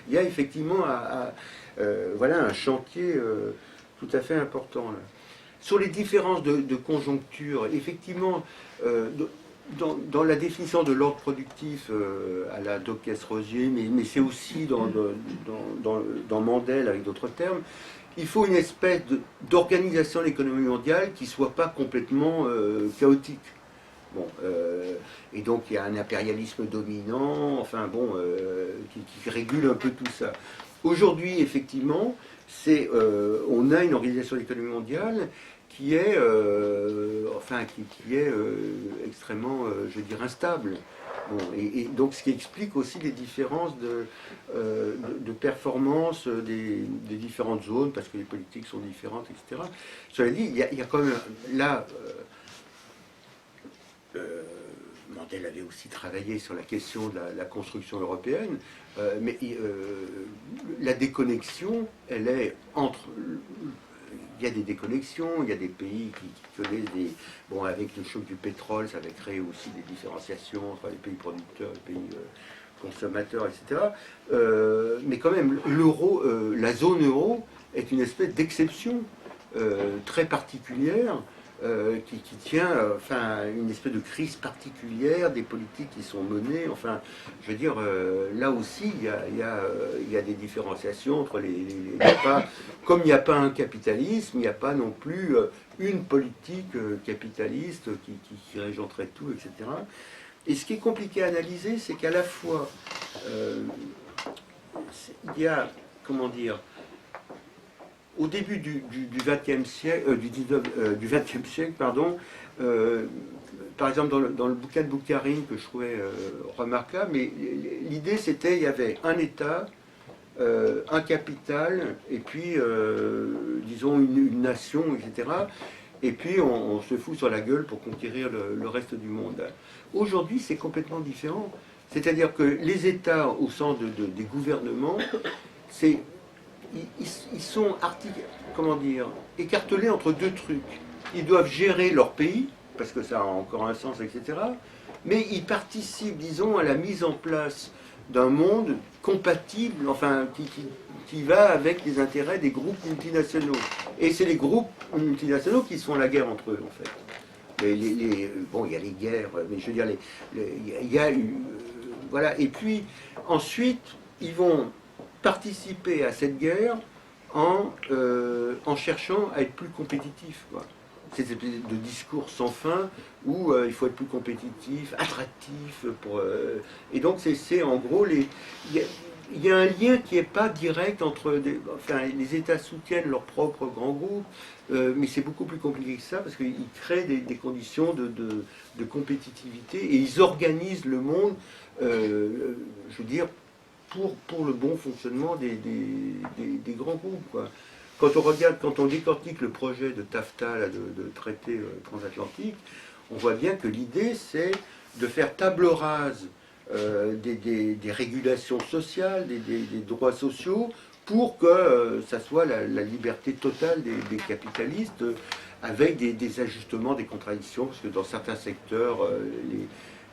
il y a effectivement voilà, un chantier tout à fait important là. Sur les différences de conjoncture, effectivement, dans la définition de l'ordre productif à la Docquès-Rosier, mais c'est aussi dans Mandel avec d'autres termes, il faut une espèce d'organisation de l'économie mondiale qui ne soit pas complètement chaotique. Bon, et donc il y a un impérialisme dominant, enfin bon, qui régule un peu tout ça. Aujourd'hui, effectivement, on a une organisation de l'économie mondiale qui est, extrêmement, je veux dire, instable. Bon, et donc ce qui explique aussi les différences de performance des différentes zones, parce que les politiques sont différentes, etc. Cela dit, il y a quand même là, Mandel avait aussi travaillé sur la question de la construction européenne, mais la déconnexion, elle est entre... Il y a des déconnexions, il y a des pays qui connaissent des... Bon, avec le choc du pétrole, ça avait créé aussi des différenciations entre les pays producteurs et les pays consommateurs, etc. Mais quand même, l'euro, la zone euro est une espèce d'exception très particulière qui tient, une espèce de crise particulière des politiques qui sont menées. Enfin, je veux dire, là aussi, il y a des différenciations entre comme il n'y a pas un capitalisme, il n'y a pas non plus une politique capitaliste qui régenterait tout, etc. Et ce qui est compliqué à analyser, c'est qu'à la fois, il y a, comment dire, au début du XXe siècle, du XXe siècle, pardon, par exemple dans le bouquin de Boukharine que je trouvais remarquable, mais l'idée c'était il y avait un État, un capital, et puis disons une nation, etc. Et puis on se fout sur la gueule pour conquérir le reste du monde. Aujourd'hui c'est complètement différent. C'est-à-dire que les États au sens des gouvernements, ils sont écartelés entre deux trucs. Ils doivent gérer leur pays, parce que ça a encore un sens, etc. Mais ils participent, disons, à la mise en place d'un monde compatible, enfin, qui va avec les intérêts des groupes multinationaux. Et c'est les groupes multinationaux qui se font la guerre entre eux, en fait. Bon, il y a les guerres, mais je veux dire, il y a voilà. Et puis, ensuite, ils vont participer à cette guerre en cherchant à être plus compétitifs. C'est cette espèce de discours sans fin où il faut être plus compétitif, attractif. Et donc c'est en gros, il y a un lien qui n'est pas direct entre... les États soutiennent leur propre grand groupe, mais c'est beaucoup plus compliqué que ça parce qu'ils créent des conditions de compétitivité et ils organisent le monde, je veux dire, pour le bon fonctionnement des grands groupes, quoi. Quand on décortique le projet de TAFTA, là, de traité transatlantique, on voit bien que l'idée c'est de faire table rase des régulations sociales, des droits sociaux, pour que ça soit la liberté totale des capitalistes, avec des ajustements, des contradictions, parce que dans certains secteurs,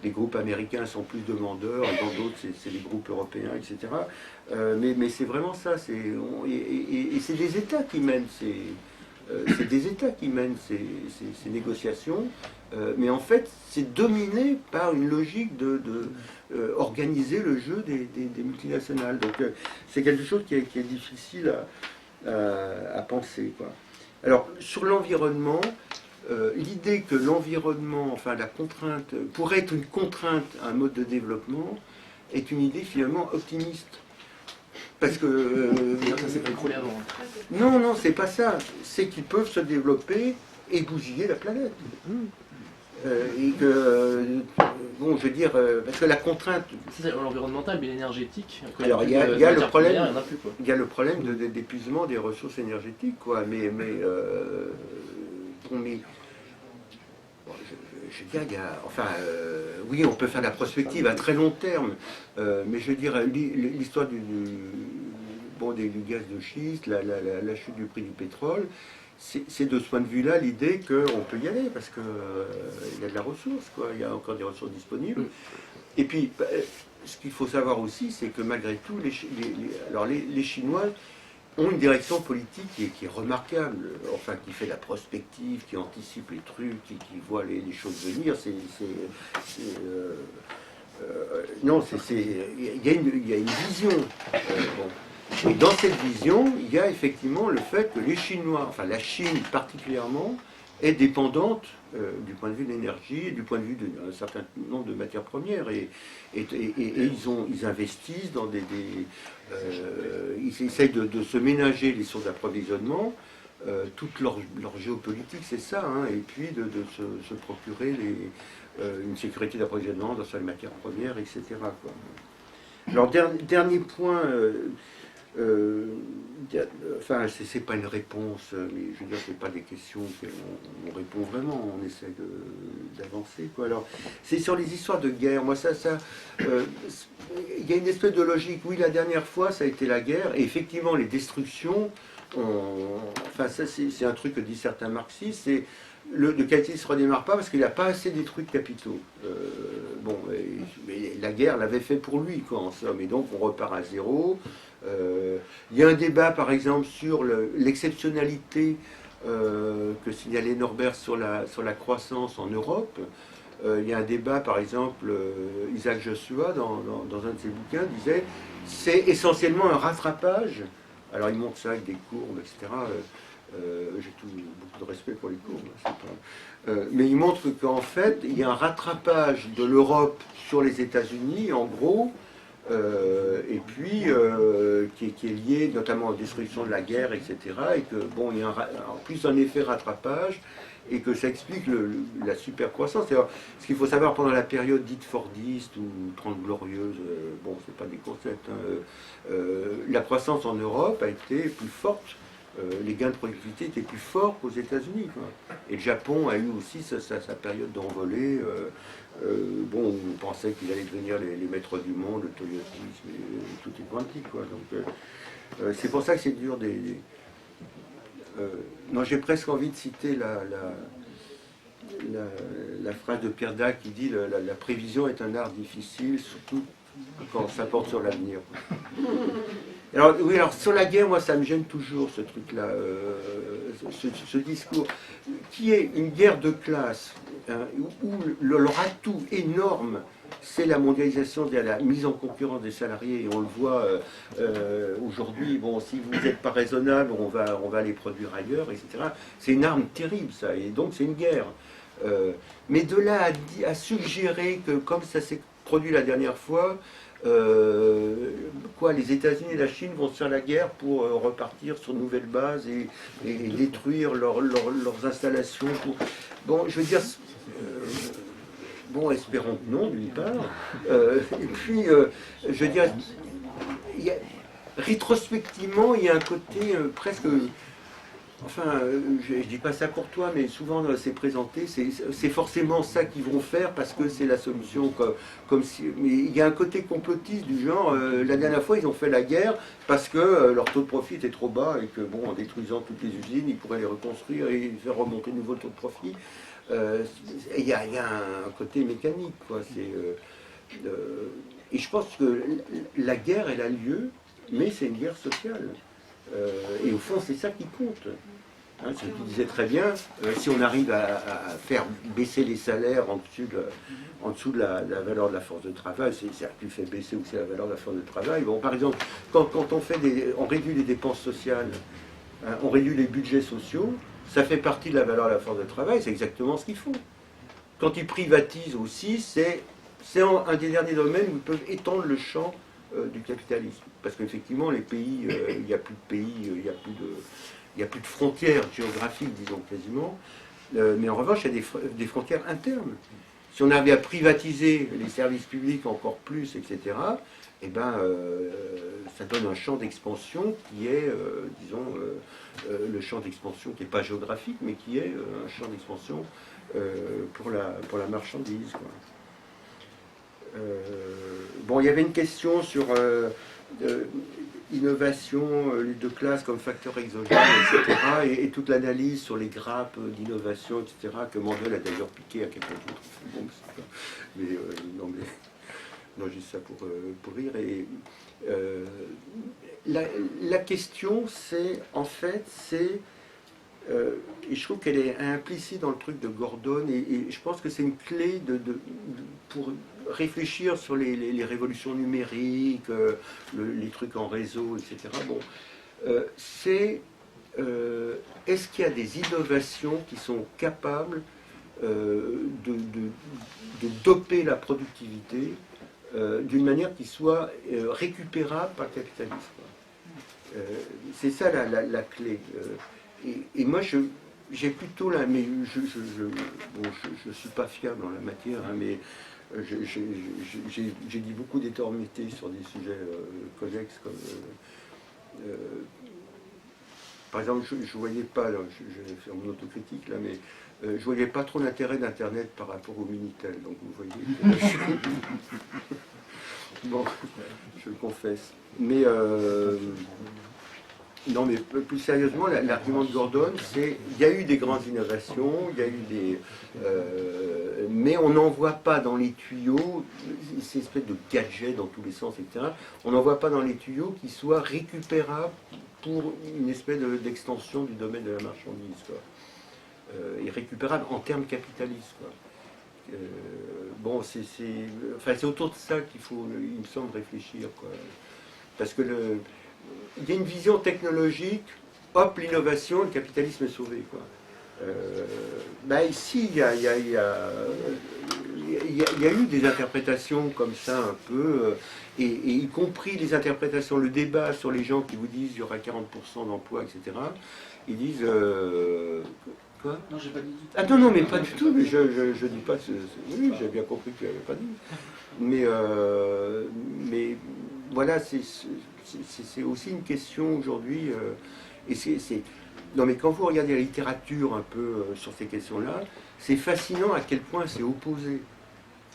les groupes américains sont plus demandeurs, et dans d'autres, c'est les groupes européens, etc. Mais c'est vraiment ça, et c'est des États qui mènent ces négociations, mais en fait, c'est dominé par une logique de organiser le jeu des multinationales. Donc, c'est quelque chose qui est difficile à penser, quoi. Alors, sur l'environnement, l'idée que l'environnement, enfin la contrainte, pourrait être une contrainte à un mode de développement, est une idée finalement optimiste. Parce que... ça s'est pas écroulé avant. Non, c'est pas ça. C'est qu'ils peuvent se développer et bousiller la planète. Et que... bon, je veux dire, parce que la contrainte... C'est l'environnemental, mais l'énergétique... Alors, il y a le problème... Il y a le problème d'épuisement des ressources énergétiques, quoi. Mais je veux dire, oui, on peut faire la prospective à très long terme, mais je veux dire, l'histoire du gaz de schiste, la chute du prix du pétrole, c'est de ce point de vue-là l'idée qu'on peut y aller, parce qu'il y a de la ressource, quoi, il y a encore des ressources disponibles. Et puis, ce qu'il faut savoir aussi, c'est que malgré tout, les Chinois ont une direction politique qui est remarquable, enfin qui fait la prospective, qui anticipe les trucs, qui voit les choses venir. Il y a une vision. Bon. Et dans cette vision, il y a effectivement le fait que les Chinois, enfin la Chine particulièrement, est dépendante du point de vue de l'énergie et du point de vue d'un certain nombre de matières premières. Et ils investissent dans ils essayent de se ménager les sources d'approvisionnement. Toute leur géopolitique, c'est ça, hein, et puis de se procurer une sécurité d'approvisionnement dans les matières premières, etc., quoi. Alors, dernier point... enfin, c'est pas une réponse, mais je veux dire, c'est pas des questions qu'on répond vraiment, on essaie d'avancer, quoi. Alors, c'est sur les histoires de guerre. Moi, il y a une espèce de logique. Oui, la dernière fois, ça a été la guerre, et effectivement, les destructions, enfin, ça, c'est un truc que disent certains marxistes, c'est le capitalisme ne se redémarre pas parce qu'il n'a pas assez détruit de capitaux. Mais la guerre l'avait fait pour lui, quoi, en somme, et donc on repart à zéro. Il y a un débat, par exemple, sur l'exceptionnalité que signalait Norbert sur la croissance en Europe. Il y a un débat, par exemple, Isaac Joshua, dans un de ses bouquins, disait c'est essentiellement un rattrapage. Alors il montre ça avec des courbes, etc. J'ai beaucoup de respect pour les courbes, mais il montre qu'en fait, il y a un rattrapage de l'Europe sur les États-Unis, en gros, et puis qui est lié notamment aux destructions de la guerre, etc. Et que, bon, il y a en plus un effet rattrapage, et que ça explique la super croissance. Ce qu'il faut savoir pendant la période dite fordiste ou 30 glorieuses, bon, c'est pas des concepts, hein, la croissance en Europe a été plus forte. Les gains de productivité étaient plus forts qu'aux États-Unis, quoi. Et le Japon a eu aussi sa période d'envolée. Bon, on pensait qu'il allait devenir les maîtres du monde, le toyotisme, et tout est quantique, quoi. Donc, c'est pour ça que c'est dur non, j'ai presque envie de citer la phrase de Pierre Dac qui dit la prévision est un art difficile, surtout quand ça porte sur l'avenir. Alors, oui, alors sur la guerre, moi ça me gêne toujours ce truc-là, ce discours, qui est une guerre de classe, hein, où leur atout énorme, c'est la mondialisation, c'est-à-dire la mise en concurrence des salariés, et on le voit aujourd'hui, bon, si vous n'êtes pas raisonnable, on va les produire ailleurs, etc. C'est une arme terrible, ça, et donc c'est une guerre. Mais de là à suggérer que, comme ça s'est produit la dernière fois, les États-Unis et la Chine vont se faire la guerre pour repartir sur de nouvelles bases et détruire leurs installations. Bon, je veux dire, bon, espérons que non, d'une part. Et puis, je veux dire, rétrospectivement, il y a un côté presque Enfin, je ne dis pas ça pour toi, mais souvent c'est présenté, c'est forcément ça qu'ils vont faire parce que c'est la solution. Comme si, mais il y a un côté complotiste du genre, la dernière fois ils ont fait la guerre parce que leur taux de profit était trop bas et que, bon, en détruisant toutes les usines, ils pourraient les reconstruire et faire remonter de nouveau le taux de profit. Il y a un côté mécanique, quoi. Et je pense que la guerre, elle a lieu, mais c'est une guerre sociale. Et au fond, c'est ça qui compte. Hein, ce que tu disais très bien, si on arrive à faire baisser les salaires en dessous de la valeur de la force de travail, c'est à plus fait baisser aussi la valeur de la force de travail. Bon, par exemple, quand on réduit les dépenses sociales, hein, on réduit les budgets sociaux, ça fait partie de la valeur de la force de travail, c'est exactement ce qu'ils font. Quand ils privatisent aussi, c'est un des derniers domaines où ils peuvent étendre le champ du capitalisme. Parce qu'effectivement, les pays, il n'y a plus de pays, il n'y a plus de frontières géographiques, disons quasiment. Mais en revanche, il y a des frontières internes. Si on avait à privatiser les services publics encore plus, etc., eh ben, ça donne un champ d'expansion qui est, disons, le champ d'expansion qui n'est pas géographique, mais qui est un champ d'expansion pour la marchandise, quoi. Bon, il y avait une question sur innovation, lutte de classe comme facteur exogène, etc. Et toute l'analyse sur les grappes d'innovation, etc. que Mandel a d'ailleurs piqué à quelqu'un d'autre. Bon, non, juste ça pour rire. Et la question, c'est, en fait, et je trouve qu'elle est implicite dans le truc de Gordon, et je pense que c'est une clé pour réfléchir sur les révolutions numériques, les trucs en réseau, etc. Bon, est-ce qu'il y a des innovations qui sont capables de doper la productivité d'une manière qui soit récupérable par le capitalisme, quoi. C'est ça la clé. Et moi, j'ai plutôt là, mais je suis pas fiable en la matière, hein, mais j'ai dit beaucoup d'énormités sur des sujets connexes comme par exemple, je voyais pas, là, je vais faire mon autocritique là, mais je voyais pas trop l'intérêt d'Internet par rapport au Minitel, donc vous voyez. Bon, je le confesse. Mais non, mais plus sérieusement, l'argument de Gordon, c'est il y a eu des grandes innovations, il y a eu mais on n'en voit pas dans les tuyaux ces espèces de gadgets dans tous les sens, etc. On n'en voit pas dans les tuyaux qui soient récupérables pour une espèce d'extension du domaine de la marchandise, quoi. Et récupérable en termes capitalistes, quoi. Bon, c'est autour de ça qu'il faut, il me semble, réfléchir, quoi. Parce que il y a une vision technologique, hop, l'innovation, le capitalisme est sauvé, quoi. Ici, il y a eu des interprétations comme ça un peu, et y compris les interprétations, le débat sur les gens qui vous disent il y aura 40% d'emplois, etc. Ils disent quoi? Non, j'ai pas dit. Ah non, mais pas du tout, mais je dis pas, oui, j'ai bien compris que tu n'avais pas dit. Mais voilà, c'est aussi une question aujourd'hui, et non, mais quand vous regardez la littérature un peu sur ces questions-là, c'est fascinant à quel point c'est opposé.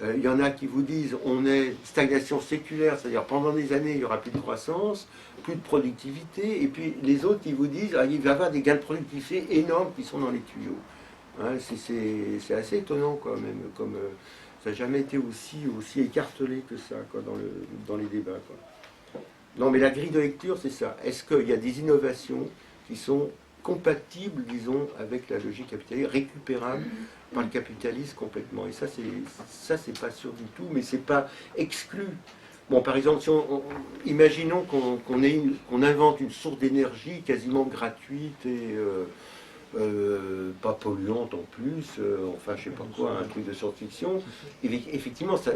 Il y en a qui vous disent on est stagnation séculaire, c'est-à-dire pendant des années il n'y aura plus de croissance, plus de productivité, et puis les autres qui vous disent il va y avoir des gains de productivité énormes qui sont dans les tuyaux. Hein, c'est assez étonnant quand même, comme ça n'a jamais été aussi écartelé que ça, quoi, dans les débats, quoi. Non, mais la grille de lecture, c'est ça. Est-ce qu'il y a des innovations qui sont compatibles, disons, avec la logique capitaliste, récupérables par le capitalisme complètement? Et ça, c'est pas sûr du tout, mais c'est pas exclu. Bon, par exemple, si imaginons qu'on invente une source d'énergie quasiment gratuite et pas polluante en plus, enfin, je sais pas quoi, un truc de science-fiction. Effectivement, ça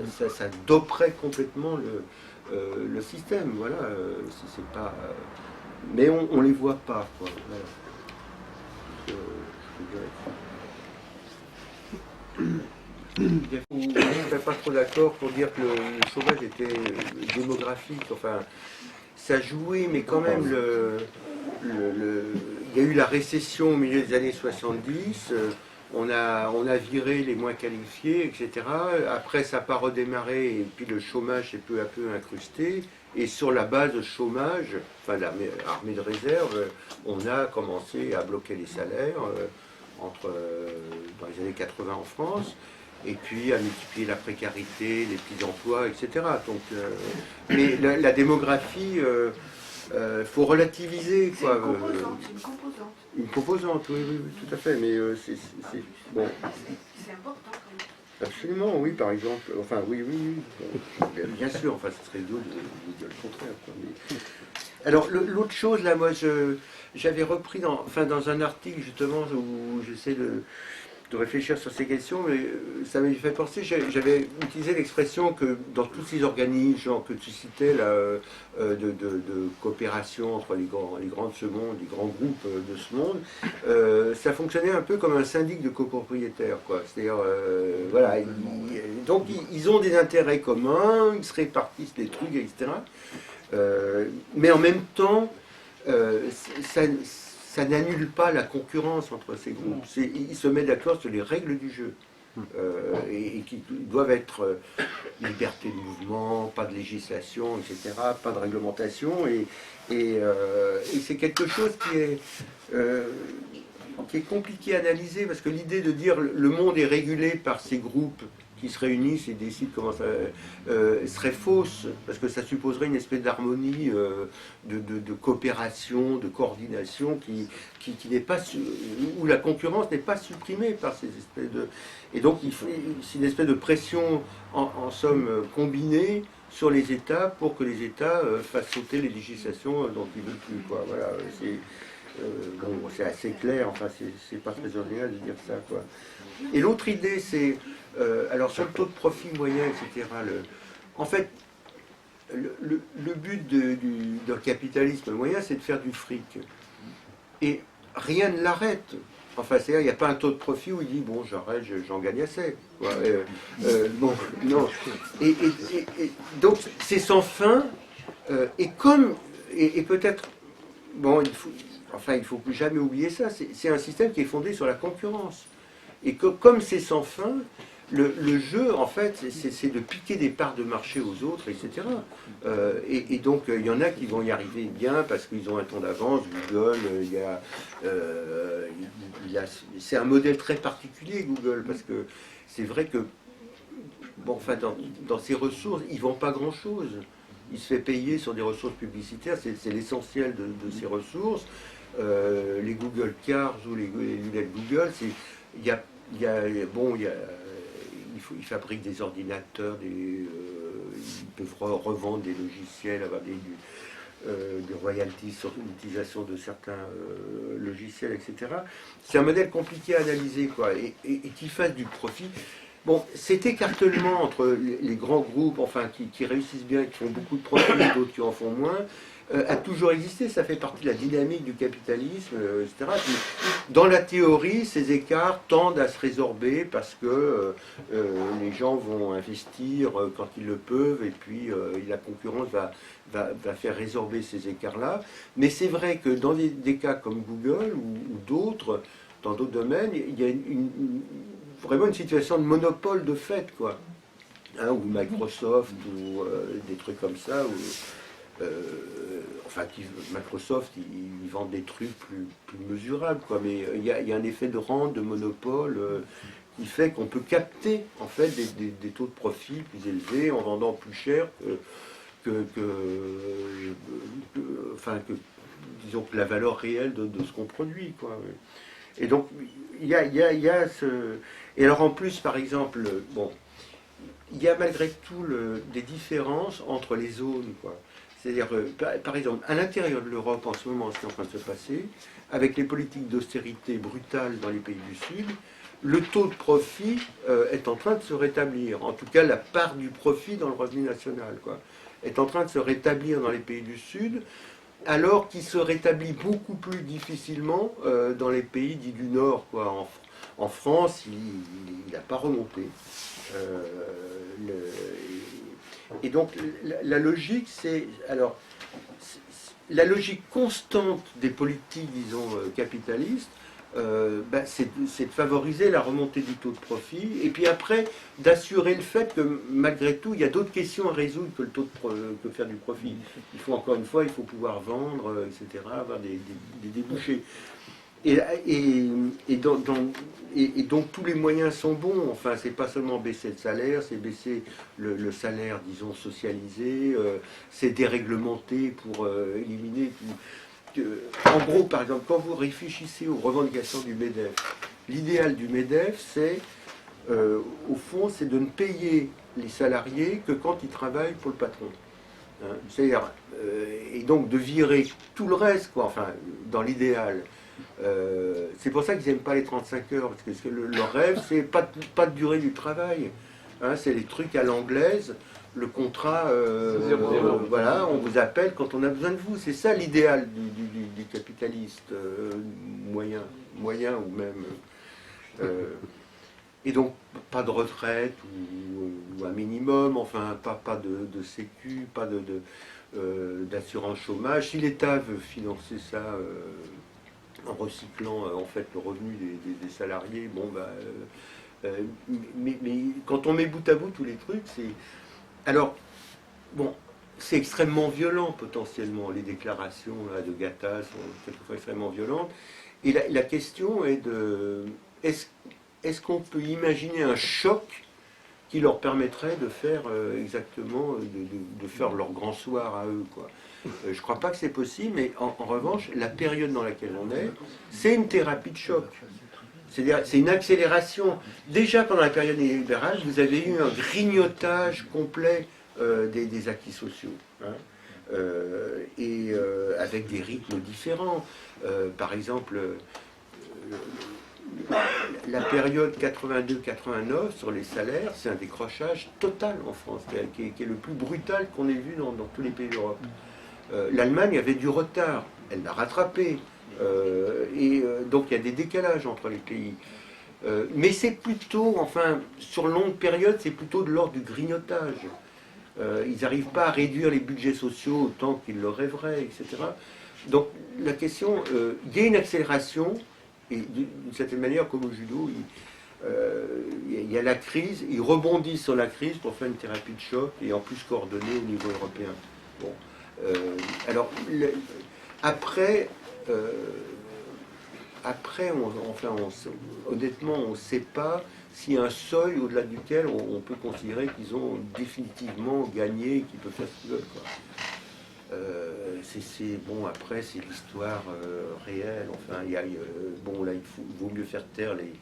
doperait complètement le système, voilà. C'est pas, mais on les voit pas, quoi. Voilà. Je ne serais pas trop d'accord pour dire que le chômage était démographique, enfin ça jouait, mais quand même il y a eu la récession au milieu des années 70, on a viré les moins qualifiés, etc. Après, ça n'a pas redémarré, et puis le chômage s'est peu à peu incrusté. Et sur la base de chômage, enfin l'armée de réserve, on a commencé à bloquer les salaires dans les années 80 en France, et puis à multiplier la précarité, les petits emplois, etc. Donc, mais la démographie, faut relativiser, C'est quoi. une composante, une composante. Une composante, oui, oui, oui, tout à fait. Mais bon. C'est important quand même. Absolument, oui, par exemple. Enfin, oui, oui, oui. Bien sûr, enfin, ce serait idiot de dire le contraire, quoi. Mais... Alors, l'autre chose, là, moi, j'avais repris dans un article, justement, où j'essaie de réfléchir sur ces questions, mais ça m'a fait penser, j'avais utilisé l'expression que dans tous ces organismes, genre que tu citais, là, de coopération entre les grands de ce monde, les grands groupes de ce monde, ça fonctionnait un peu comme un syndic de copropriétaires, quoi. C'est-à-dire, voilà, donc ils ont des intérêts communs, ils se répartissent les trucs, etc. Mais en même temps, ça n'annule pas la concurrence entre ces groupes. Ils se mettent d'accord sur les règles du jeu. Et qui doivent être liberté de mouvement, pas de législation, etc., pas de réglementation. Et c'est quelque chose qui est compliqué à analyser, parce que l'idée de dire le monde est régulé par ces groupes qui se réunissent et décident comment ça serait fausse, parce que ça supposerait une espèce d'harmonie, de coopération, de coordination qui n'est pas où la concurrence n'est pas supprimée par ces espèces de... Et donc c'est une espèce de pression en somme combinée sur les États pour que les États fassent sauter les législations dont ils ne veulent plus, quoi. Voilà, bon, c'est assez clair, enfin c'est pas très original de dire ça, quoi. Et l'autre idée, c'est alors sur le taux de profit moyen, etc. En fait, le but d'un capitalisme moyen, c'est de faire du fric. Et rien ne l'arrête. Enfin, c'est-à-dire, il n'y a pas un taux de profit où il dit, bon, j'arrête, j'en gagne assez. Bon, non. Et donc, c'est sans fin. Et peut-être, bon, il faut jamais oublier ça, c'est un système qui est fondé sur la concurrence. Et comme c'est sans fin, le jeu, en fait, c'est de piquer des parts de marché aux autres, etc. Et donc, il y en a qui vont y arriver bien parce qu'ils ont un temps d'avance. Google, c'est un modèle très particulier, Google, parce que c'est vrai que, bon, enfin, dans ses ressources, ils ne vendent pas grand-chose. Il se fait payer sur des ressources publicitaires, c'est l'essentiel de ses ressources. Les Google Cars ou les lunettes Google, ils fabriquent des ordinateurs, ils peuvent revendre des logiciels, avoir des royalties sur l'utilisation de certains logiciels, etc. C'est un modèle compliqué à analyser, quoi, et qui fasse du profit. Bon, cet écartèlement entre les grands groupes, enfin, qui réussissent bien, qui font beaucoup de profit, d'autres qui en font moins, a toujours existé. Ça fait partie de la dynamique du capitalisme, etc. Puis, dans la théorie, ces écarts tendent à se résorber parce que les gens vont investir quand ils le peuvent, et puis la concurrence va faire résorber ces écarts-là. Mais c'est vrai que dans des cas comme Google ou d'autres, dans d'autres domaines, il y a vraiment une situation de monopole de fait, quoi. Hein, ou Microsoft, ou des trucs comme ça, enfin, Microsoft, ils vendent des trucs plus mesurables, quoi. Mais il y a un effet de rente, de monopole, qui fait qu'on peut capter, en fait, des taux de profit plus élevés en vendant plus cher disons que la valeur réelle de ce qu'on produit, quoi. Et donc, il y a ce... Et alors en plus, par exemple, bon, il y a malgré tout des différences entre les zones, quoi. C'est-à-dire, par exemple, à l'intérieur de l'Europe, en ce moment, ce qui est en train de se passer, avec les politiques d'austérité brutales dans les pays du Sud, le taux de profit est en train de se rétablir. En tout cas, la part du profit dans le revenu national, quoi, est en train de se rétablir dans les pays du Sud, alors qu'il se rétablit beaucoup plus difficilement dans les pays dits du Nord, quoi. En France, il n'a pas remonté. Et donc, la logique, c'est... Alors, la logique constante des politiques, disons, capitalistes, c'est de favoriser la remontée du taux de profit, et puis après, d'assurer le fait que, malgré tout, il y a d'autres questions à résoudre que le taux que faire du profit. Il faut, encore une fois, il faut pouvoir vendre, etc., avoir des débouchés. Et donc tous les moyens sont bons. Enfin, c'est pas seulement baisser le salaire, c'est baisser le salaire, disons, socialisé, c'est déréglementer pour éliminer tout. En gros, par exemple, quand vous réfléchissez aux revendications du MEDEF, l'idéal du MEDEF, c'est, au fond, c'est de ne payer les salariés que quand ils travaillent pour le patron. Hein, c'est-à-dire, et donc de virer tout le reste, quoi, enfin, dans l'idéal. C'est pour ça qu'ils n'aiment pas les 35 heures, parce que leur rêve, c'est pas de durée du travail. Hein, c'est les trucs à l'anglaise, le contrat, voilà, on vous appelle quand on a besoin de vous. C'est ça l'idéal du capitaliste moyen ou même. Et donc, pas de retraite ou un minimum, enfin, pas de sécu, pas d'assurance chômage. Si l'État veut financer ça en recyclant en fait le revenu des salariés, bon, mais quand on met bout à bout tous les trucs, c'est. Alors, bon, c'est extrêmement violent potentiellement, les déclarations là, de Gattaz sont quelquefois extrêmement violentes. Et la question est de. Est-ce qu'on peut imaginer un choc qui leur permettrait de faire exactement, de faire leur grand soir à eux, quoi. Je ne crois pas que c'est possible, mais en revanche, la période dans laquelle on est, c'est une thérapie de choc. C'est-à-dire, c'est une accélération. Déjà pendant la période néolibérale, vous avez eu un grignotage complet des acquis sociaux. Hein, avec des rythmes différents. Par exemple, la période 82-89 sur les salaires, c'est un décrochage total en France, qui est le plus brutal qu'on ait vu dans tous les pays d'Europe. L'Allemagne avait du retard, elle l'a rattrapé, donc il y a des décalages entre les pays. Mais c'est plutôt, enfin, sur longue période, c'est plutôt de l'ordre du grignotage. Ils n'arrivent pas à réduire les budgets sociaux autant qu'ils le rêveraient, etc. Donc la question, il y a une accélération, et d'une certaine manière, comme au judo, il y a la crise, ils rebondissent sur la crise pour faire une thérapie de choc, et en plus coordonnée au niveau européen. Bon. Alors, après, honnêtement, on ne sait pas s'il y a un seuil au-delà duquel on peut considérer qu'ils ont définitivement gagné, qu'ils peuvent faire ce qu'ils veulent, quoi. Bon, après, c'est l'histoire réelle. Enfin, bon, là, il vaut mieux faire taire les.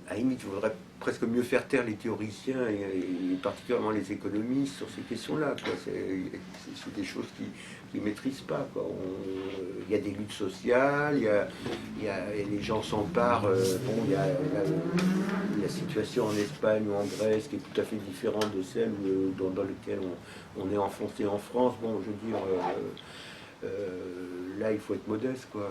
À la limite, il faudrait presque mieux faire taire les théoriciens et particulièrement les économistes sur ces questions-là. C'est des choses qu'ils ne maîtrisent pas. Il y a des luttes sociales, les gens s'emparent. Bon, il y a la situation en Espagne ou en Grèce qui est tout à fait différente de celle dans laquelle on est enfoncé en France. Bon, je veux dire, là, il faut être modeste, quoi.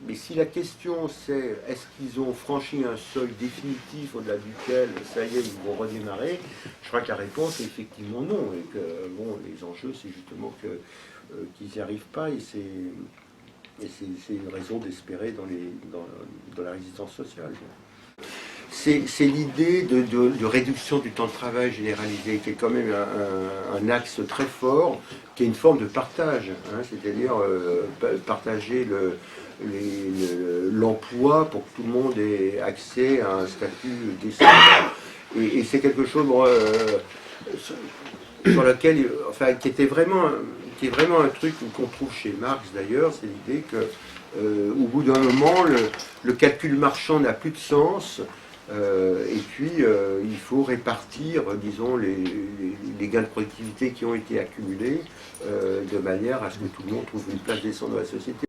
Mais si la question c'est est-ce qu'ils ont franchi un seuil définitif au-delà duquel ça y est, ils vont redémarrer, je crois que la réponse est effectivement non. Et que bon, les enjeux c'est justement qu'ils n'y arrivent pas et c'est une raison d'espérer dans la résistance sociale. C'est l'idée de réduction du temps de travail généralisé qui est quand même un axe très fort, qui est une forme de partage, hein, c'est-à-dire partager l'emploi pour que tout le monde ait accès à un statut décent. Et c'est quelque chose sur lequel, enfin, qui est vraiment un truc qu'on trouve chez Marx d'ailleurs, c'est l'idée que au bout d'un moment, le calcul marchand n'a plus de sens. Et puis, il faut répartir, disons, les gains de productivité qui ont été accumulés de manière à ce que tout le monde trouve une place décente dans la société.